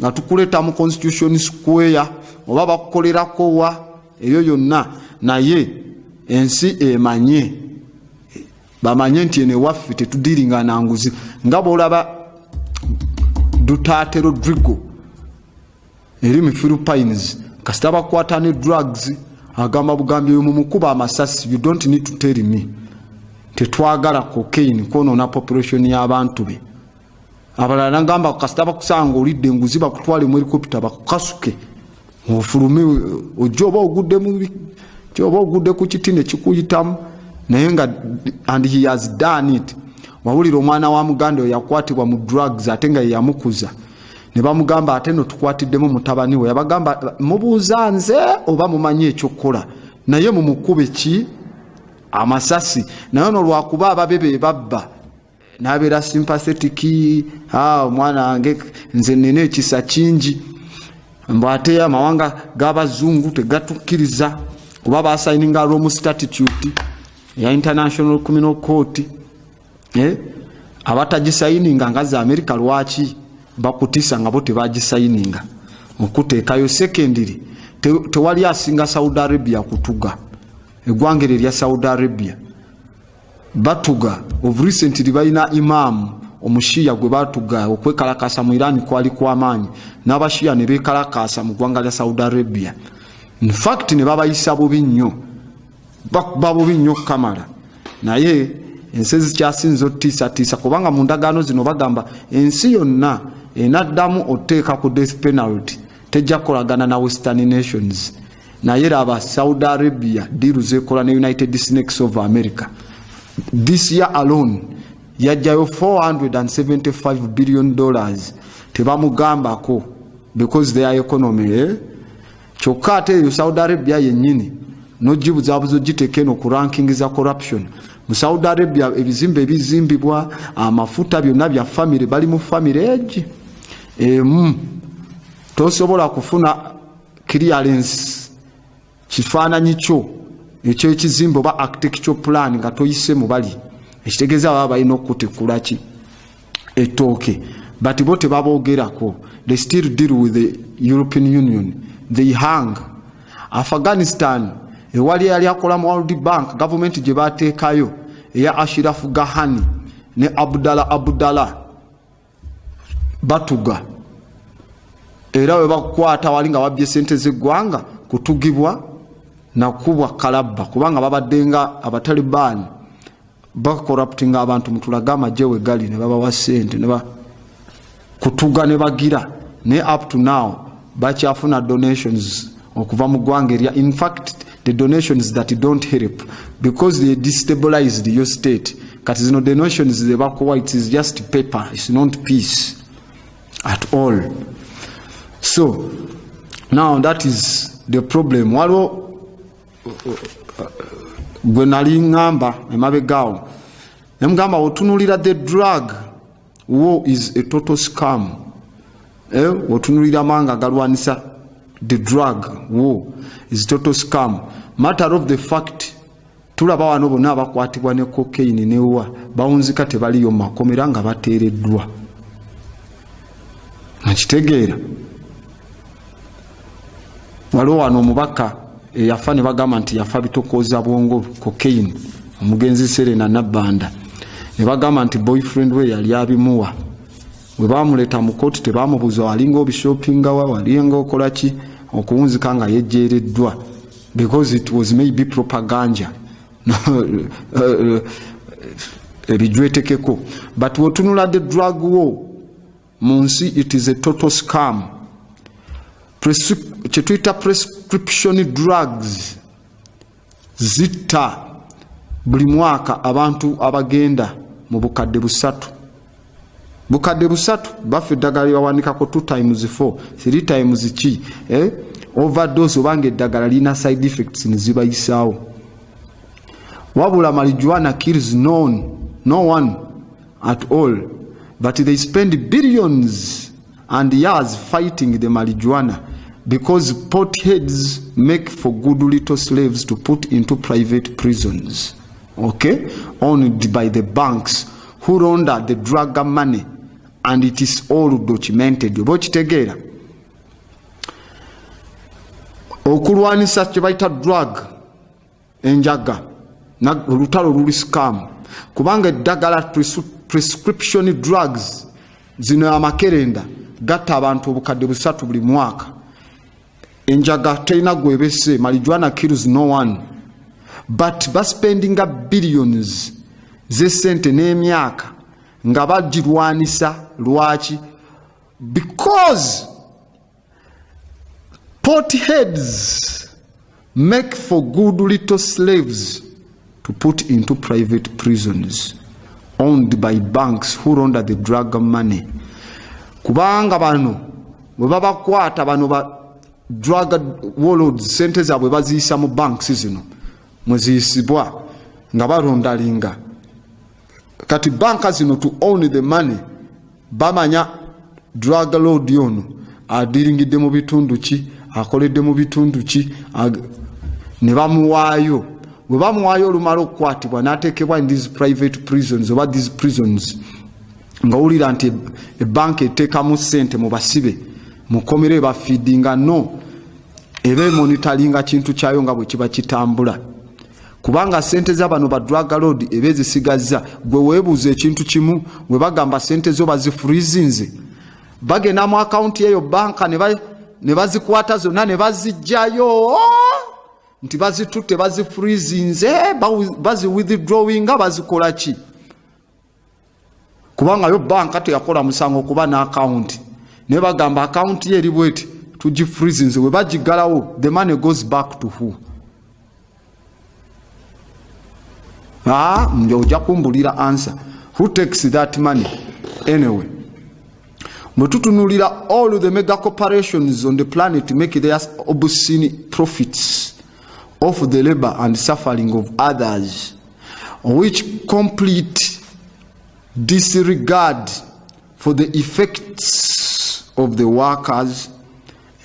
nga tukuleta mu Constitution Square oba bakukolerako wa eyo yonna naye ensi emanye bamanye nti ene waffe tetudiringa na nguzi nga bw'olaba Duterte Rodrigo eri mu Philippines kasita bakwata ne drugs agamba bugambi mu mukuba amasasi. You don't need to tell me tetwagala cocaine konoona population y'abantu be. Abalala ngamba kasita bakusanga olidde enguzi bakutwale mu helicopter bakukasuke ofulume ojoba ogudde ku kitine kikuyitamu naye nga and he has done it. Wawulira omwana wa muganda oyo yakwatibwa mu drugs ate nga yamukuza ne bamugamba ate no tukwatiddemu mutabani we yabagamba mubuuza nze oba mumanyi ekyokukola naye mumukube ki amasasi naye no lwakuba ababebe babba n'abeera sympathetic omwana wange nze nina ekisa kingi mbwate amawanga g'abazungu tegatukkiriza kuba basayininga Rome Statute ya International Criminal Court abatagisayininga nga za America lwaki bakutisa nga bo tebagisayininga okuteekayo secondary tewali asinga Saudi Arabia kutuga eggwanga erya Saudi Arabia batuga of recently balina imam omushiya gwe batuga okwekalakasa mu Iran kwali kw'amaanyi n'abashiya ne beekalakasa mu ggwanga lya Saudi Arabia. In fact ne babayisa bubi nnyo babubi nnyo kamala naye ensi zikyasinza otiisatiisa kubanga mu ndagaano zino bagamba ensi yonna enaddamu oteeka ku death penalty tejja kolagana na Western nations naye raba Saudi Arabia diru zekola ne United Snakes of America. This year alone yajjayo $475 billion tebamugambako because their economy kyokka ate eyo Saudi Arabia yennyini nogibuzabuzo giteeke no ku ranking za corruption. Mu Saudi Arabia ebizimbe ebizimbibwa amafuta byonna bya family bali mu family egi tosobola kufuna clearance kifaananyi kyo ekyo ekizimbe oba architectural plan nga toyise mu bali ekitegeeza baba balina okutekula ki ettooke but bo tebaboogerako. They still deal with the European Union. They hang. Afghanistan ewali yali akola mu World Bank government gye bateekayo eya Ashraf Ghani ne Abdallah batuga era we bakwata wali nga babbye sente z'eggwanga kutugibwa na kubwa kalabba kubanga babaddenga abataliban bakorruptinga abantu mutulaga amagye we gali ne babawa sente ne kutuga ne bagira ne up to now bakyafuna donations okuva mu ggwanga erya. In fact the donations that don't help because they destabilized your state. Kati zino donations they bakuwa it is just paper, it's not peace at all. So now that is the problem. Waliwo gwe nali ngamba emabegaawo nemugamba otunulira the drug war is a total scam. Otunulira manga galwanisa the drug war is total scam. Matter of the fact tulaba wano bonna abakwatibwa ne cocaine newa bawunzika tebaliyo makomera nga bateereddwa nakitegeera waliwo wano omubaka yafa ne bagamba nti yafa bitokoza bwongo cocaine omugenzi Serena Nabbanda ne bagamba nti boyfriend we yali abimuwa bwe bamuleta mu kooti tebamubuuza walinga obishopingawa walinga okolaki okuwunzika nga yejjeereddwa because it was maybe propaganda ebijwetekeko but wotunula the drug war mu nsi it is a total scam. Kyetuyita prescription drugs zitta buli mwaka abantu abagenda mu bukadde busatu baffe eddagala lyebawanikako 2 times 4 3 times ki overdose obanga eddagala lina side effects nezibayisaawo wabula marijuana kills no one at all but they spend billions and years fighting the marijuana because potheads make for good little slaves to put into private prisons, okay, owned by the banks who launder the drug money, and it is all documented. Bokitegeera okulwanisa kye bayita drug enjaga olutalo luli scam kubanga eddagala prescription drugs zino amakerenda gatta abantu obukadde busatu buli mwaka enjaga teyina gwebese marijuana kills no one but baspendinga billions zesente n'emyaka nga bagirwanisa lwaki because potheads make for good little slaves to put into private prisons owned by banks who launder the drug money. Kubanga bano bwe babakwata bano ba drug warlords sente zaabwe baziyisa mu banks zino mweziyisibwa nga balondalinga kati banka zino to own the money bamanya drug lord yono adiringidde mu bitundu ki akoledde mu bitundu ki ne bamuwaayo bwe bamuwaayo olumala okukwatibwa n'ateekebwa in these private prisons oba these prisons nga wulira nti ebanka eteekamu ssente mu basibe mukomere ebafeedinga no eba emonitalinga kintu kyayo nga bwe kiba kitambula kubanga sente z'abano ba drug lord eba ezisigazza gwe weebuuza ekintu kimu bwe bagamba sente zo bazifurizinze bagenda mu akawunti eyo banka ne bazikwata zonna ne bazijjayo nti bazitutte bazifurizinze baziwithdrawinga bazikola ki kubanga yo banka teyakola musango kuba n'akawunti ne bagamba akawunti ye eri bweti tugifurizinze we bagigalawo the money goes back to who? Ojja kumbulira answer. Who takes that money? Anyway. Mwetutunulira all the mega corporations on the planet make their obscene profits off the labor and suffering of others, which complete disregard for the effects of the workers,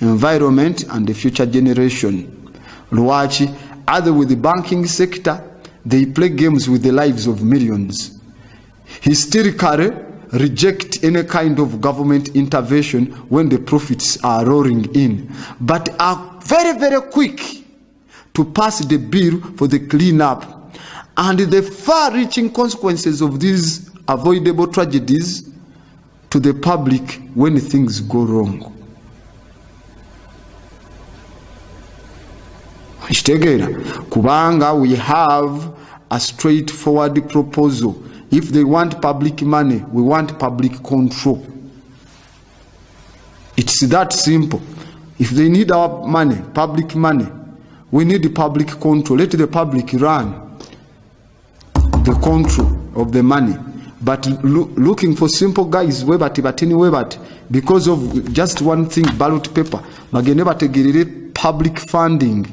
environment and the future generation. Lwachi, other with the banking sector, they play games with the lives of millions. Hysterically reject any kind of government intervention when the profits are roaring in, but are very, very quick to pass the bill for the cleanup and the far-reaching consequences of these avoidable tragedies to the public when things go wrong. Kubanga we have a straightforward proposal. If they want public money, we want public control. It's that simple. If they need our money, public money, we need the public control. Let the public run the control of the money. But looking for simple guys, because of just one thing, ballot paper, public funding.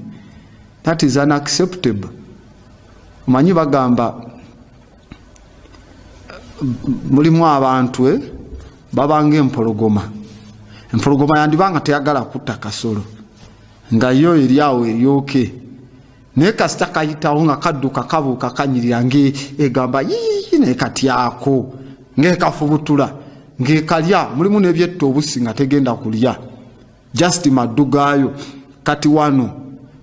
That is unacceptable. Manyi bagamba mulimu abantu babanga empologoma. Empologoma yandibanga teyagala kutta kasolo. Nga yo eri awo eryoke. naye kasita kayitawo nga kadduka kabuuka kanyirira ng'egamba yii naye katyako ng'ekafubutula ng'ekalya mulimu n'ebyetta obusi nga tegenda kulya just maddu gaayo. Kati wano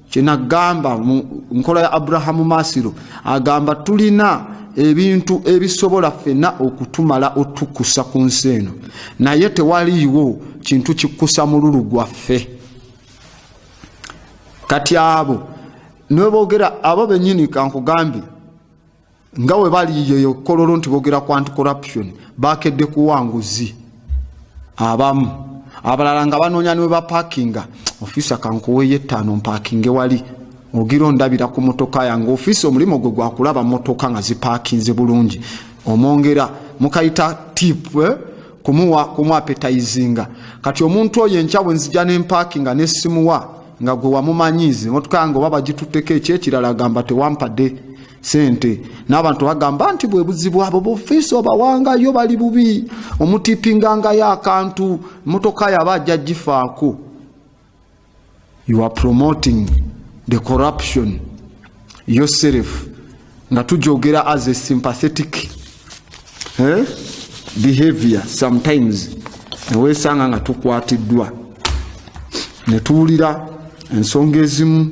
kyenagamba mu nkola ya Abrahamu Masiro agamba tulina ebintu ebisobola ffenna okutumala otukusa ku nsi eno naye tewaliiwo kintu kikusa mululu gwaffe. Kati abo neboogera abo bennyini kankugambye nga we bali yeyo kololo nti boogera ku anti-corruption bakedde kuwanguzi abamu abalala nga banoonya niwe bapakinga ofiisa kankuweeyo 5 mpakinge wali ogira ondabira ku motoka yange ofiisa omulimu gwe gwakulaba motoka nga zipakinze bulungi omwongera mukayita tip kumwapetizinga. Kati omuntu oyo enkya bwe nzija n'empakinga n'essimuwa nga gwe wamumanyize motoka yange oba bagitutteko ekyekirala gamba tewampadde sente n'abantu bagamba nti bwe buzibu abo b'ofiisi obawangayo bali bubi omutipingangayo akantu motoka yaba ajja gifaako. You are promoting the corruption yourself nga tujogera as a sympathetic behavior sometimes newesanga nga tukwatiddwa netuwulira ensonga ezimu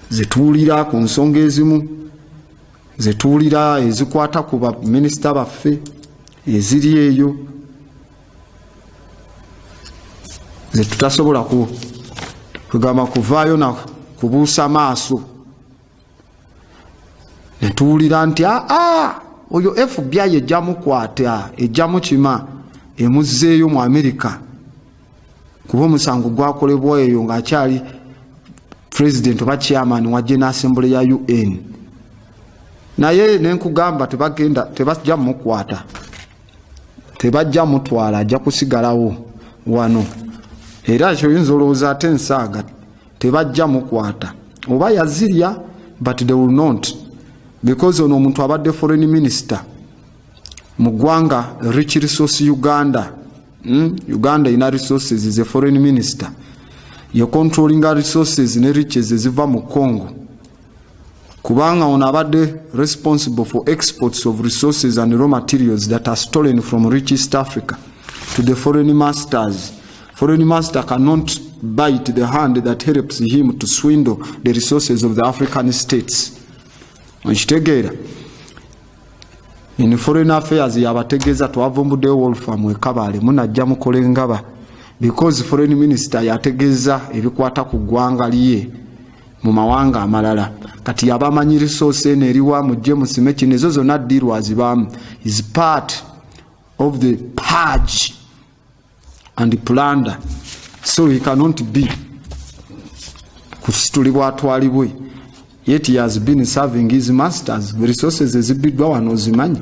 zetuwulira ku nsonga ezimu zetuwulira ezikwata ku baminisita baffe eziri eyo zetutasobola kugamba kuvaayo na kubuusa maaso netuwulira nti oyo FBI ejjamukwata ejjamukima emuzzeeyo mu Amerika kuba omusango gwakolebwa eyo ng'akyali president oba chairman wa General Assembly ya UN. Naye nenkugamba tebajja mukwata tebajja mutwala ajja kusigalawo wano era ekyo yinza olowooza ate ensaaga tebajja mukwata oba yazirya but they will not because ono omuntu abadde foreign minister mu ggwanga rich resource Uganda. Uganda ina resources is a foreign minister. You're controlling our resources ne riches eziva mu Congo. Kubanga ono abadde responsible for exports of resources and raw materials that are stolen from rich East Africa to the foreign masters. Foreign master cannot bite the hand that helps him to swindle the resources of the African states. Onchitegeera. In foreign affairs yabategeeza twavumbuddeyo Wolfram Wekabale munajja mukole ngaba because foreign minister yategeeza ebikwata ku ggwanga liye mu mawanga amalala kati yabamanyi resource eno eriwa mujje musime kino ezo zonna ddirwa zibaamu is part of the purge and plunder so he cannot be kusitulibwa atwalibwe. Yet he has been serving his masters. The resources ezibiddwa wano ozimanyi.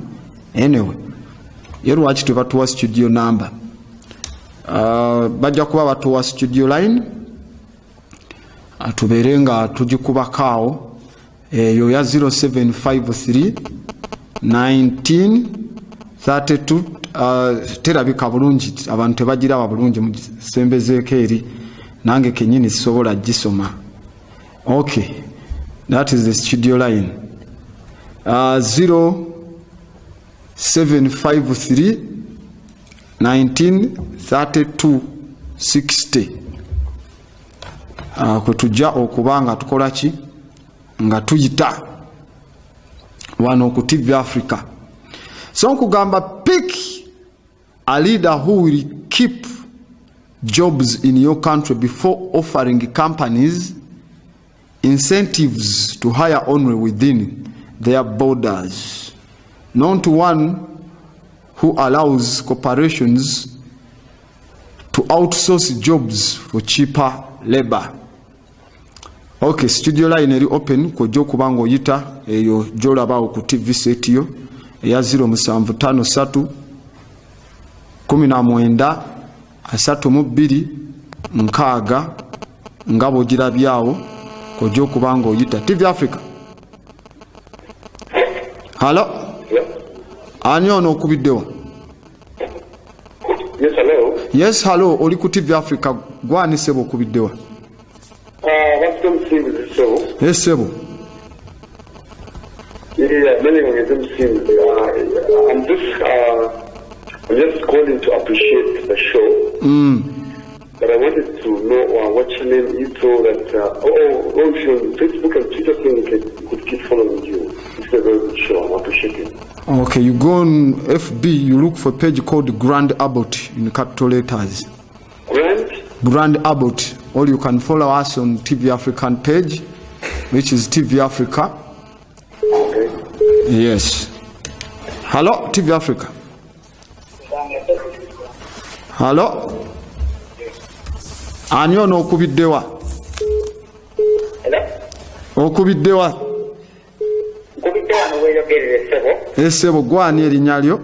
Anyway, ye lwaki tebatuwa studio number. Bajja kuba batuwa studio line. Tubeere nga tugikubakaawo. Eyo ya 0753 1932 terabika bulungi abantu tebagiraba bulungi musembezeeko eri nange kenyini sisobola gisoma. Okay. That is the studio line. 0753 1932 60. Kwe tujja okuba nga tukola ki nga tuyita wano ku TV Africa. So nkugamba pick a leader who will keep jobs in your country before offering companies incentives to hire only within their borders, not one who allows corporations to outsource jobs for cheaper labor. Okay, studio line eri open kojo kubanga oyita eyo jolaba ku TV set yo ya 0753 19 32 6 ngabo girabyawo kojo kubanga oyita TV Africa. Hello? Yeah. Ani ono okubiddewo? Yes, hello. Yes, hello. Oli ku TV Africa. Gwani sebo okubiddewo? Welcome to this Esebo. Yeah, many of them seem. I'm just calling to appreciate the show. But I wanted to know what your name is so that Facebook and Twitter thing could keep following you. It's a very good show. I'm appreciating. Okay, you go on FB, you look for a page called Grand Abbott in capital letters. Grand Abbott. Or you can follow us on TV African page, which is TV Africa. Okay. Yes. Hello, TV Africa. Hello. Ani ono okubiddewa? Hello? Okubiddewa? Okubiddewa n'oweeyogerera Essebo. Essebo gwani erinnya lyo?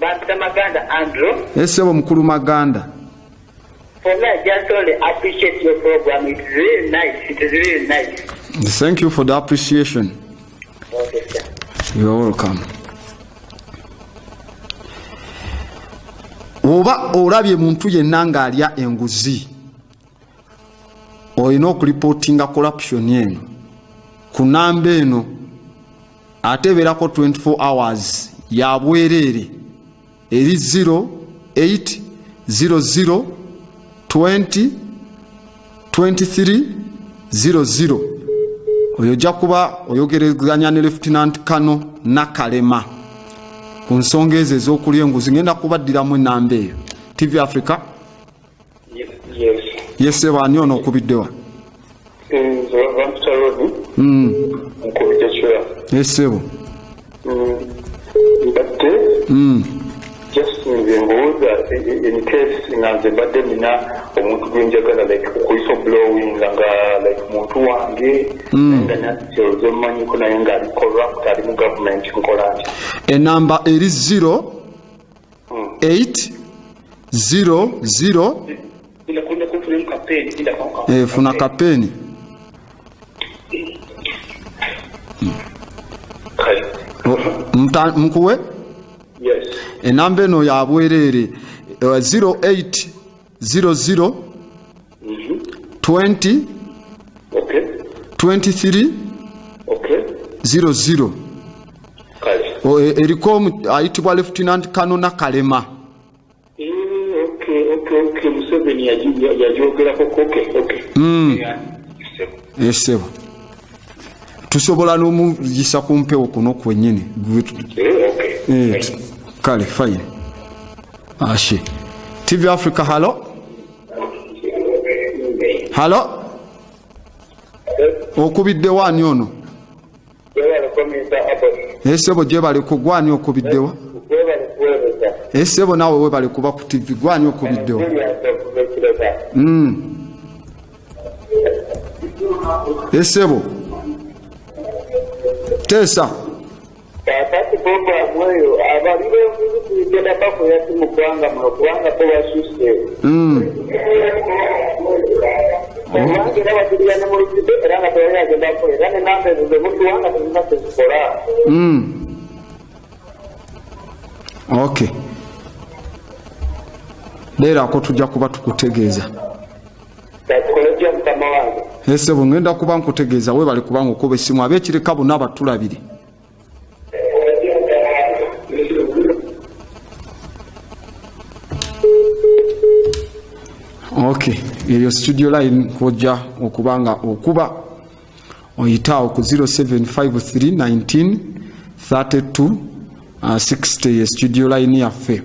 Bampita Maganda Andrew. Essebo mukulu Maganda. For me, I just only appreciate your program. It's really nice. It is really nice. Thank you for the appreciation. Okay, sir. You're welcome. Oba olabye muntu yenna ng'alya enguzi, olina okuripootinga corruption eno ku namba eno, ate ebeerako 24 hours ya bwereere eri 0800 20 23 00. Oyo ojja kuba oyogerezanya ne Lieutenant Colonel Nakalema ku nsonga ezo ez'okulya enguzi. Ngenda kubaddiramu enamba eyo. TV Africa. Yes. Yes, ani ono okubiddewa? Nkubidde kira. Yes, sebo. Mbadde just nze mbowooza in case nga nze mbadde nina omuntu gwenjagala like whistleblowing nga like muntu wange nga nakyoloze mmanyiko naye ng'ali corrupt ali mu gavumenti nkola nti Enamba eri 0800 funa kapeeni. Mkuwe? Yes. Enamba eno ya bwereere 0800 20 Okay. 23 Okay. 00. Kale. Eriko ayitibwa Lieutenant Colonel Nakalema. Okay. Museveni yajogerako. Okay. Esebo. Tusobola n'omuyisa ku mpewo kuno kwennyini. Okay. Kale, fine. Ashe. TV Africa, hello? Hello? Okubiddewa ani ono? Esebo gye bali ku gwani okubiddewa? Esebo nawe we bali kuba ku TV gwani okubiddewa? Esebo. Tesa. Kakati program weyo abalire kugenda bako yati mu kwanga ko basuse. Owange n'abakiriya ne muri kibe era nga tayari agenda ko era ne nambe ze muntu wanga tulina kuzikola. Okay. Leero ako tujja kuba tukutegeeza. Takolejja mukama wange. Esebo ngenda kuba nkutegeeza we bali kubanga okuba essimu ab'ekireka bonna abatulabire. Okay, eyo studio line kojja okubanga okuba oyitaawo ku 0753193260 studio line yaffe.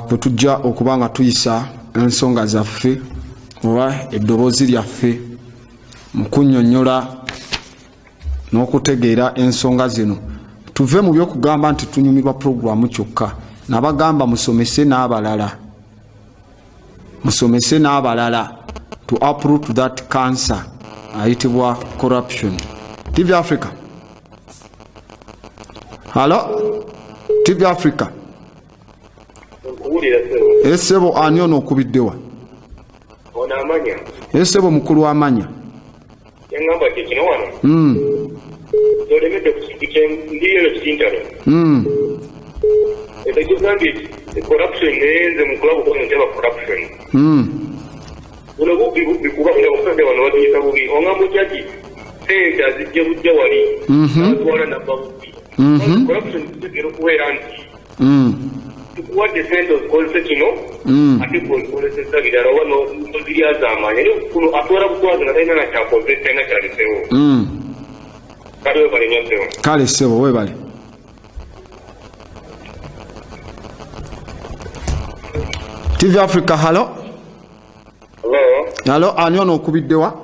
Kwe tujja okubanga tuyisa ensonga zaffe oba eddoboozi lyaffe mu kunnyonnyola n'okutegeera ensonga zino. Tuve mu by'okugamba nti tunyumirwa puroguramu kyokka. Nabagamba musomese n'abalala. Musomese n'abalala to uproot that cancer ayitibwa corruption. TV Africa. Hello? TV Africa. Esebo ani ono okubiddewa? Ono amanya. Esebo mukulu amanya. Yangamba kino wano. Tolemedde kusikike ndiyo kitintalo. Ekigambye corruption nenze mukulabu kwa nteba corruption. buno bubbi kuba ofende wano batuyita bubi onga mujaji sente azijja bujja wali atwala nabba bubbi corruption kitegera okubeera nti tukuwadde sente ozikozese kino ate gweozikozeseza birala oba noziryazaamaanyi eri kuno atwala butwazina talina nakyakoze talina kyalesewo kale webale nnyo ssebo kale ssebo webale TV Africa halo halo ani ono okubiddewa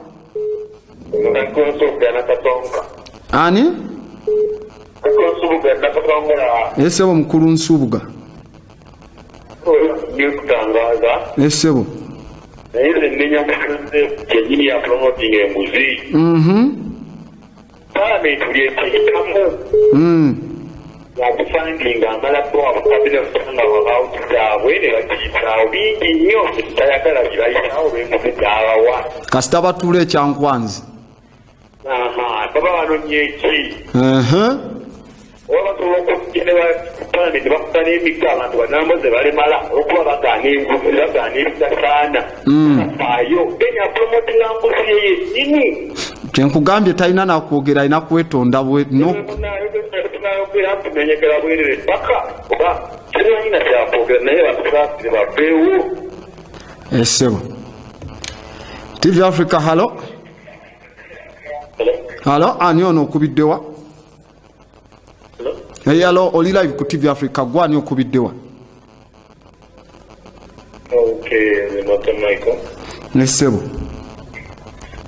ani esebo mukulu nsubuga esebo naye nenya kenyini ya promoting embuzi palamenti lyekiyitamu yakufandinga amalako abukabina kusanga abawuti zaabwe ne bakiyitaawo bingi nnyo tayagala bibayitawo bembuzi zabawa kasita batuula ekyankwanzi baba banonye eki oba basobola okugenda palamenti bakutana emigga abantu banamboze balemala okuba bagaana enguzi bagaana ebitasaana ayo enya promotinga mbuzi yeyennyini kyenkugambye talina nakwogera alina kwetonda tumenyekera bwerere paka oba kirina kyakwogera naye batusasire baveewo esebo TV Africa halo halo ani ono okubiddewa halo oli live ku TV Africa gwani okubiddewa esebo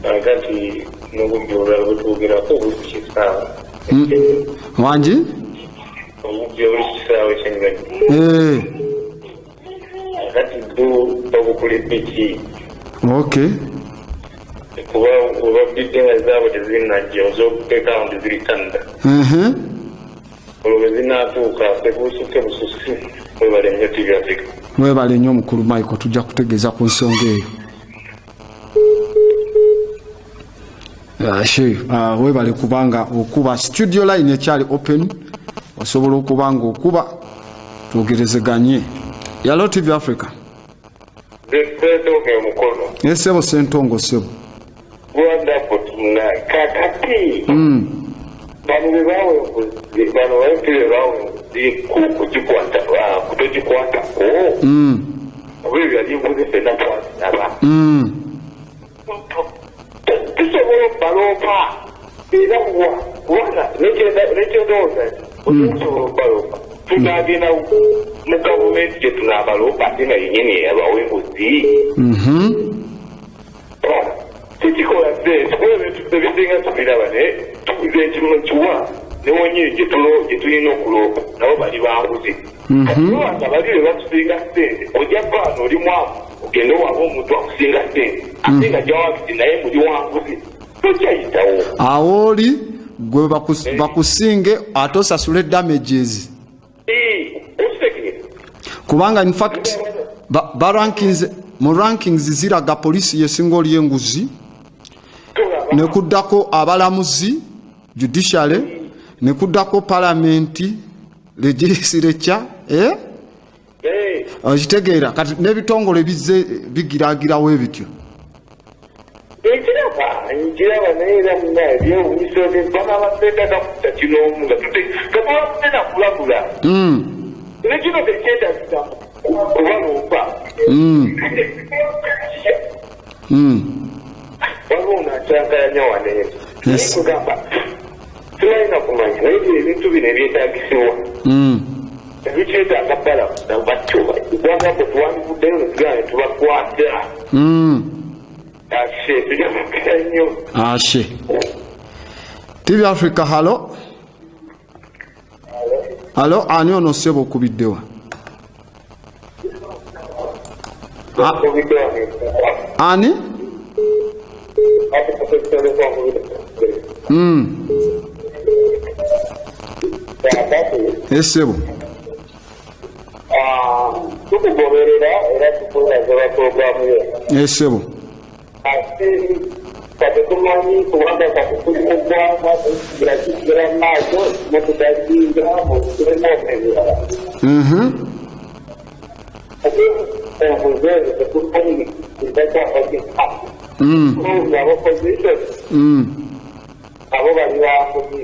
agati n'obubyolala bwetwogerako buli kisaawa wangi obubyo buli kisaawa ekyenganyi agati obukuledde ki kuba obabbidde nga zaabo tezinajja oza okuteeka awo tezirikanda olwo bwe zinaatuuka tebusuke bususi webale nnyo TV Africa webale nnyo mukulu Michael tujja kutegeeza ku nsonga eyo webale kubanga okuba studio line ekyali open osobola okubanga okuba twogerezeganye yalo TV Africa esebo sentongo sebo kakati bano bebawe kutogikwatako oba ebyo yali enguzi fenna twaziraba tusobola okubaloopa era kubanga nekyondowooza otusobola okubaloopa tunagenda mu gavumenti gye tunabaloopa ate nga yenyini abawe enguzi tekikola sikuba ebintu ebisinga tubiraba naye tukuza ekimu kiwa newonyini gye tulina okuloopa nabo bali banguzi kubanga bali be batusinga sente ojja baano oli mwamu ogende waba omuntu akusinga sente ate nga jawabiti naye muli wanguzi tokyayitawo awo oli gwe bakusinge ate osasule damages kubanga in fact mu rankings ziraga polisi yesinga oli enguzi nekuddako abalamuzi judiciary nekuddako palamenti legislature okitegeera kati n'ebitongole bize bigiragirawo ebityo nkiraba naye era muna ebyobuyisa bana abasente gakuta kinomu nga gatulakuze nakulagula nekino tekyetagisa kubaloopa waliwo nakyankalanya waneyo naye kugamba tulalina kumanya naye ebintu bino ebyetagisibwa ebikyetaaga balamu nabatyo gwagamba tuwandivuddeyo netugamba netubakwata ashe tujamakira nnyo ashe TV Africa halo halo ani ono sebo okubiddewa ani esebo tukugoberera era tukunaza programu yo esebo kati tumanyi kubanga kati tuli mu ggwanga tugira maaso netudaginga mukiremu ebirala enguzi ezo tetumanyi better up. Mm. Our position. Abo bali bakozi.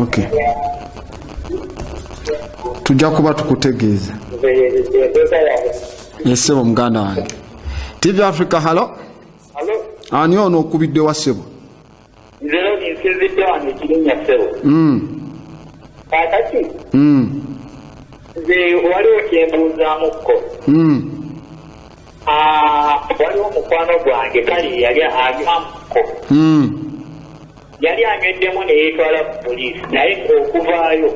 Okay. Tujja kuba tukutegeeza. Yesebo muganda wange. TV Africa, hello? Hello? Ani ono okubidde wa ssebo? Zero nisizidde wano ekirinya ssebo. Kakati? Nze waliwo kyembuuzaamuko. Waliwo mukwano gwange kale yali anywamuko. Yali anyweddemu ne yeetwala ku poliisi naye okuvaayo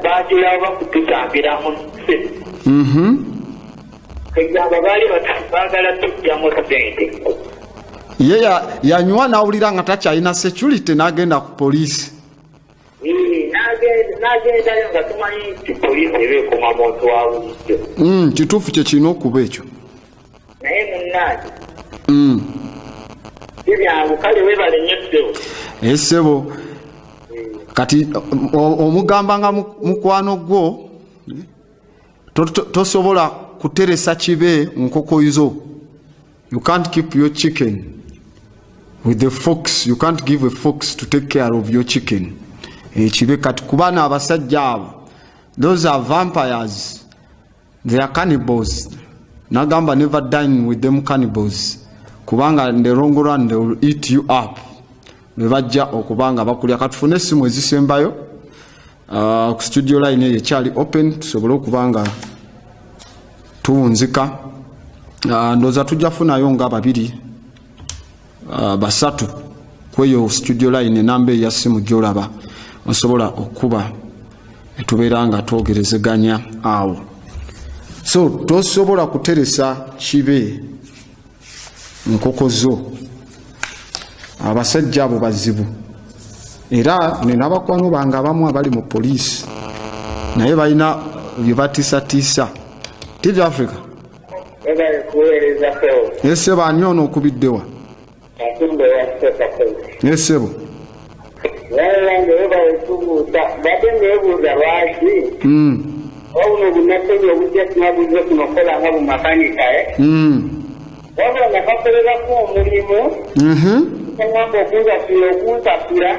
baagirawo bakutusambiramu nse. Egamba baali baagala tujjamu ssente. Ye yanywa n'awulira nga takyalina security n'agenda ku poliisi. N'agendayo nga tumanyi nti poliisi eba ekoma muntu wa bulijjo. Kituufu kye kirina okuba ekyo. Naye munnange ebyangu kale weebale nnyo ssebo. Ssebo kati omugamba nga mukwano gwo tosobola kuteresa kibe nkoko zo. You can't keep your chicken with the fox. You can't give a fox to take care of your chicken. Kibe kati kubana abasajja abo, those are vampires. They are cannibals. Nagamba never dine with them cannibals. Kubanga in the long run they will eat you up. Nebajja okubanga bakulya. Katufune essimu ezisembayo. Studio line ekyali open tusobole okubanga tuwunzika. Ndoza tujja funayo nga babiri basatu kweyo studio line enamba ya simu gyolaba osobola okuba etubeera nga twogerezeganya awo. So tosobola kuteresa kibe nkoko zo. Abasajja abo bazibu era n'abakwano bange abamu abali mu poliisi naye balina bye batiisatiisa. TV Africa. Yesebo ani ono okubiddewa? Yesebo. Badde neebuuza lwaki wabula obunassenya obujja tunabuze kunokola nga bumakanika wabula nga kakolerako omulimu kagamba okunsasula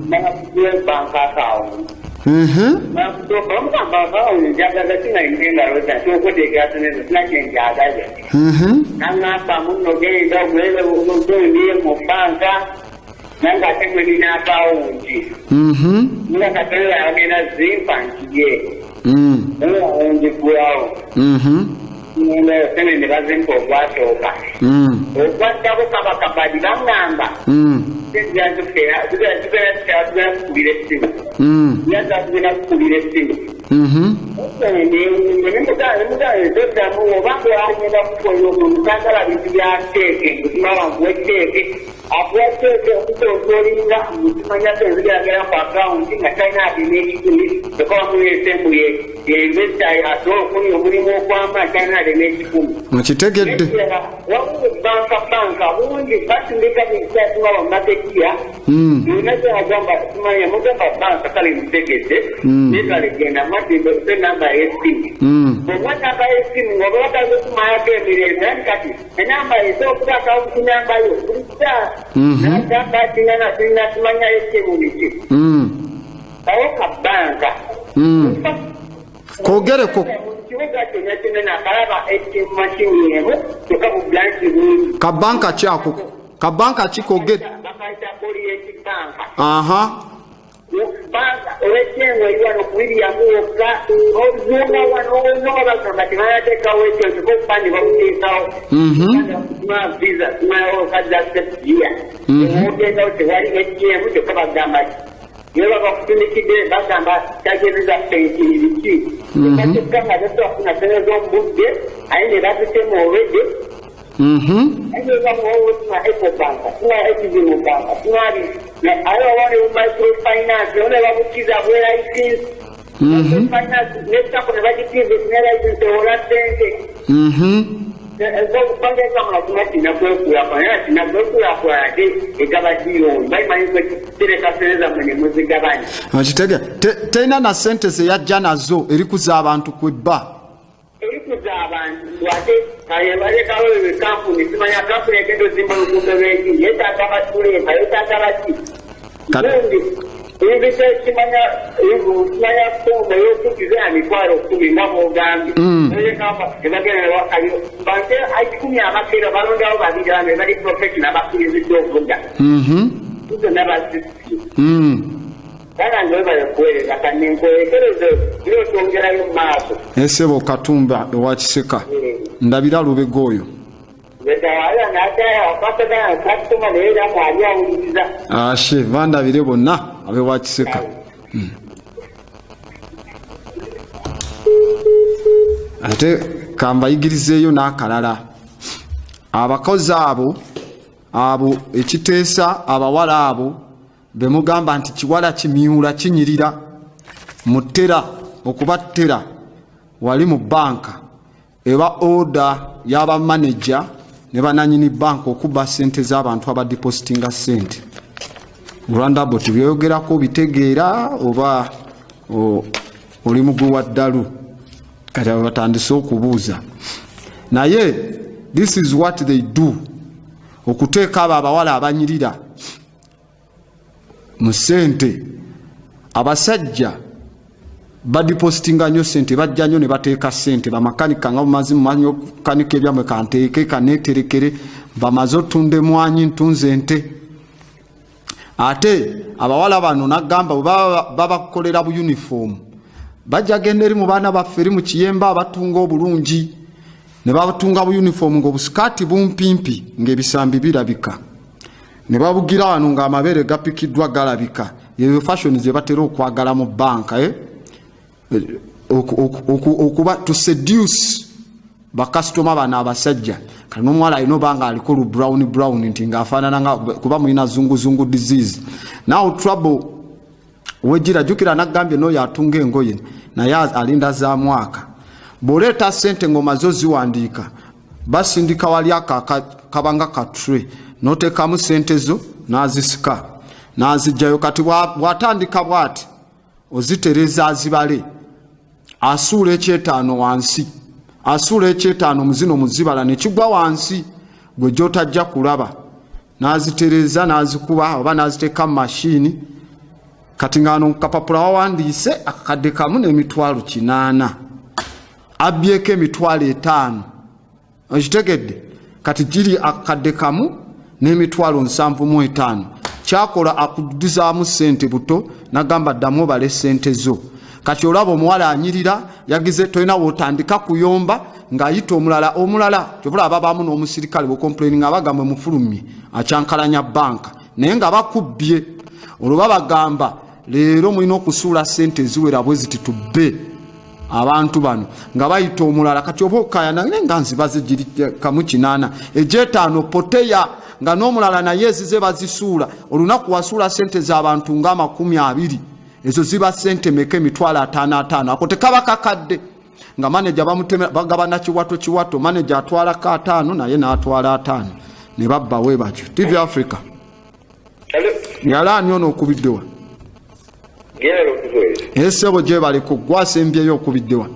nakutula banka akawunti omugamba akawunti njagaza kinaingengalo zange okweteekeratuneza sinakenjagaza nangamba muno genda ogwendiye mu banka nanga ate gwe nina akawunti nga katonda agenda zimpa nkiye onjigulawo sene ne bazimpa ogwasooka ogwaddako kabakabadi bangamba tugenda kukubira essimu tugenda kukubira essimu nemugandoddamu obanga agenda kukola omuntu kagala bintu byateeke nkutimaba nkuweteeke akuwateeke okutontoolinga mutimanyako enzigeragera ku akawunti nga talina adina ekikumi ekawamuyesemu yeinvesta asobola okufuna omulimu okwama talina adina ekikumi mukitegedde wabula banka bungi basindika binkyatuma bamatekiya nakyagamba tumanya mugamba banka kale mutegedde nekalegenda matimbe enamba y'essimu obwa namba y'essimu ngoba bataze okumayako emirembe ani kati enamba esobola akawunti nambayo buli kisaa nagamba tingana tulina tumanya y'essimu biki awo kabbanka kogereko kibuga kyonna kyonna nakalaba ATM machine emu kyokka mu branch bungi kabanka kyako kabanka kikogere bakaita Orient Bank banka olwekyengo eriwano kuwiriyamu wokka ozunga wano nobagamba tebanatekawo ekyo kikokupandi bakuteekawo tuma visa tumayo kadasepia ogendawo tewali ATM kyokka bagamba ye babakutumikidde bagamba kyagezeza penkiri biki ekakyoka nga tesibafuna sente z'omubudde aye ne bazitemu olwedde tuna Ecobank, tuna Ekizimu Bank, tunali ayo wale microfinance, one babukiza bwe license. Microfinance nesta ko ne bagikize ne license ola sente. bange kama tina kwekula kwa tina kwekula kwa ekabadiyo bayimanyi kwetereka sereza mwene muzigabanya akitege tena na sente ze yajja nazo erikuza abantu kwebba erikuza abantu ate kayebalekawo kampuni simanya kampuni egendo zimba lukumbe lweki yetaaga basulema yetaaga baki ebita kimanya kumbe yokukiza emitwalo 10 nga mugambye ekamba ebagenda wakaliyo banke aikumi abakeera balondawo babiri bano bali professional bakuliziddwa okuvuga tuzo nabasisi era ngebale kuweereza kane nkwerekerezo byotwongerayo mu maaso esebo katumba ewakiseka ndabira lubega oyo ashe bandabire bonna abewakiseka ate kambayigirizeeyo n'akalala abakozi abo ekiteesa abawala abo bemugamba nti kiwala kimyula kinyirira mutera okubattera wali mu banka eba order yaba manager ne bananyini banka okuba sente z'abantu abadipositinga sente Rwanda bot byogerako bitegeera oba oli mugwi wa ddalu kati batandise okubuuza naye this is what they do okuteeka abo abawala abanyirira mu sente abasajja badipositinga nnyo sente bajja nnyo ne bateeka sente bamakanika nga bumazi mumanyi okukanika ebyamwe kanteeke kaneeterekere bamaze otunda emwanyi ntunze ente ate abawala bano nagamba babakolera bu uniform bajja genda eri mu baana baffe eri mu kiyemba abatunga obulungi ne babatunga bu uniform ng'obusikati bumpimpi ng'ebisambi birabika ne babugira wano ng'amabeere gapikiddwa galabika yeyo fashion ze batera okwagala mu banka okuba to seduce bakasitoma bano abasajja kati n'omuwala alina obanga aliko lu brown nti ng'afaanana nga kuba mulina zunguzungu disease now trouble wejira jukira nagambye n'oyo atunga engoye naye alinda za mwaka bw'oleeta sente ng'omaze oziwandiika basindika wali kabanga katre n'oteekamu sente zo n'azisika n'azijjayo kati bw'atandika bw'ati ozitereza azibale asuula ekyetaano wansi asuula ekyetaano muzino muzibala nekigwa wansi gwe gy'otajja kulaba n'azitereza n'azikuba oba n'aziteeka mu mashini kati ng'ano kapapula wawandiise akakadde kamu n'emitwalo 8 abbyeko emitwalo 5 okitegedde kati giri akakadde kamu n'emitwalo 75 kyakola akudizaamu sente buto nagamba ddamu obale sente zo kati olaba omuwala anyirira yagize tolina wotandika kuyomba ng'ayita omulala kyobula ababamu n'omusirikale bwecomplaining abagambwe mufulumye akyankalanya banka naye nga bakubbye olwo bagamba leero mulina okusuula sente ziwera bwe ziti tubbe abantu bano nga bayita omulala kati oba okayana nga nzibaze giri kamu 8 ejeetaano poteya nga n'omulala naye ezize bazisuula olunaku wasuula sente z'abantu nga 20 ezo ziba sente meke emitwalo 5 ako tekaba kakadde nga manager bagabana kiwato manager atwala ka 5 naye n'atwala 5 ne babba we batyo TV Africa yala nyono okubiddewa esebo gye bali kugwasa embyeyo okubiddewa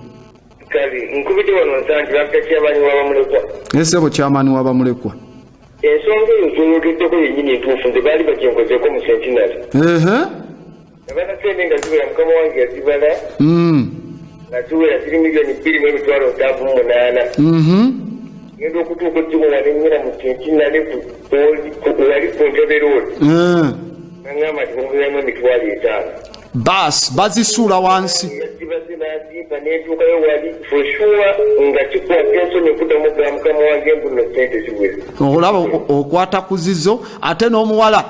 kali nkubiddewa nonsangi bakyamanyi wabamulekwa esebo kyamani wabamulekwa ensonga eyo zoyogeddeko yennyini entuufu nze baali bagyenkozeko mu sentinary abana sente nga ziwera mukama wange yazibala nga ziwera ziri miliyoni 2.58 ngenda okutuuka okimuwa nennyina mu sentinary wali ku nteberooli nangamba nti mumulamu emitwalo 5 bas bazisuula wansi yazibazibaziba netuukayo wali for sure nga kikwata ensonyi okuddamu ga mukama wange mbuno sente ziwera olaba okwata ku zizo ate n'omuwala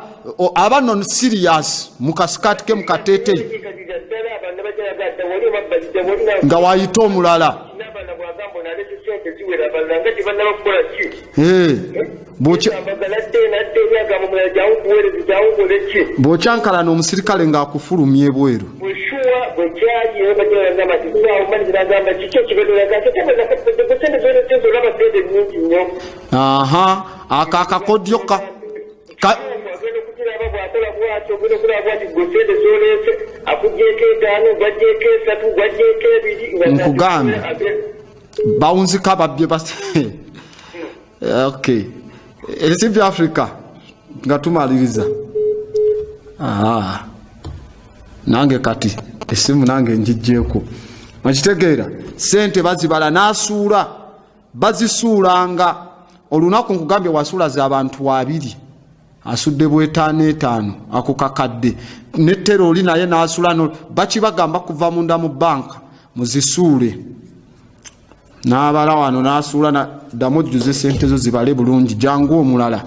aba non serious mukasikati ke mukateeteyi nga wayita omulala bw'okyankalana omusirikale ng'akufulumya ebweru yaji bagamba tikuwa umani ziragamba kicyo kibedera kase kusende zone tezo laba sede nyingi nyo aha aka kodyoka nkugambye bawunzika babye basi okay Elisivi Africa nga tumaliriza nange kati esimu nange njijjeko makitegeera sente bazibala nasuula bazisuulanga olunaku nkugambye wasuula za abantu 2 asudde bw'etaano ako kakadde ne teroli naye nasula no bakibagamba kuva munda mu banka muzisuule n'abala wano nasula na damujjuze sente zo zibale bulungi jangu omulala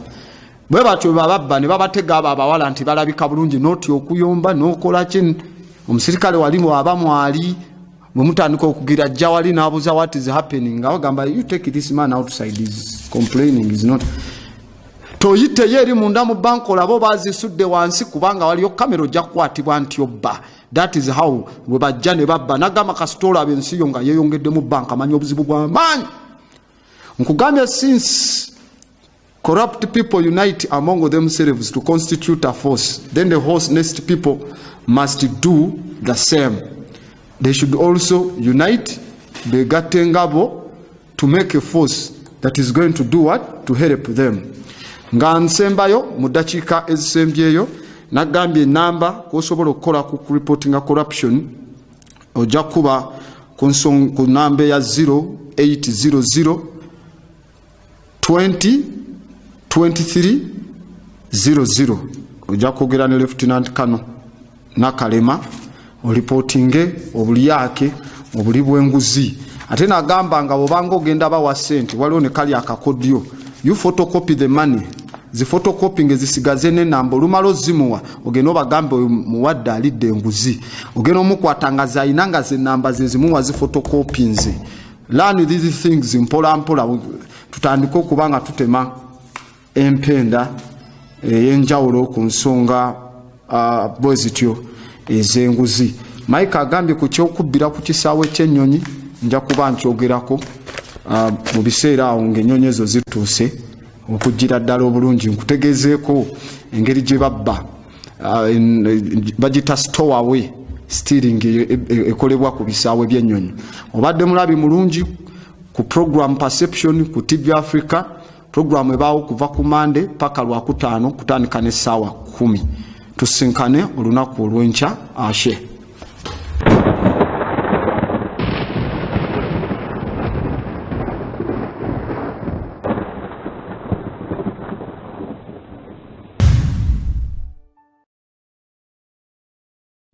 bwe batyo bababba ne babatega abawala nti balabika bulungi noti okuyomba n'okola kino omusirikale wali waba mwali bwe mutandika okugira jja wali n'abuza what is happening agamba you take this man outside is complaining is not toyite yeri munda mu banko labo bazisudde wansi kubanga waliyo kamera ojja kukwatibwa nti obba that is how we bajja ne babba nagamba kasitola abensi yo nga yeyongedde mu banka amanyi obuzibu bw'amaanyi nkugambye since corrupt people unite among themselves to constitute a force then the honest people must do the same. They should also unite begatte ngabo to make a force that is going to do what? To help them. Nga nsembayo mu dakiika ezisembyeyo nagambye namba kosobola okukola ku reporting corruption ojja kuba ku namba ya 0800 20 23 00 ojja kwogera ne Lieutenant Kano Nakalema oripotinge obuliyake obuli bw'enguzi ate nagamba nga bobanga ogenda bawa sente waliwo ne kali akakodyo you photocopy the money zi photocopying ezisigaze n'enamba olumalo zimuwa ogenda obagambe muwadde alidde enguzi ogenda omukwatangaza ayinanga ze namba ze zimuwa zi photocopyinze learn these things mpola mpola tutandika okubanga tutema empenda ey'enjawulo ku nsonga bwezityo ez'enguzi. Mike agambye ku kyokubbira ku kisaawe ky'ennyonyi nja kuba nkyogerako mu biseera awo ng'ennyonyi ezo zituuse okujjira ddala obulungi nkutegezeeko engeri gye babba bagita stowaway stealing ekolebwa ku bisaawe by'ennyonyi. Obadde mulabi mulungi ku program Perception ku TV Africa. Program ebaawo kuva ku Monday paka Lwakutaano kutandika n'essaawa 10. Tusinkane olunaku olw'enkya ashe.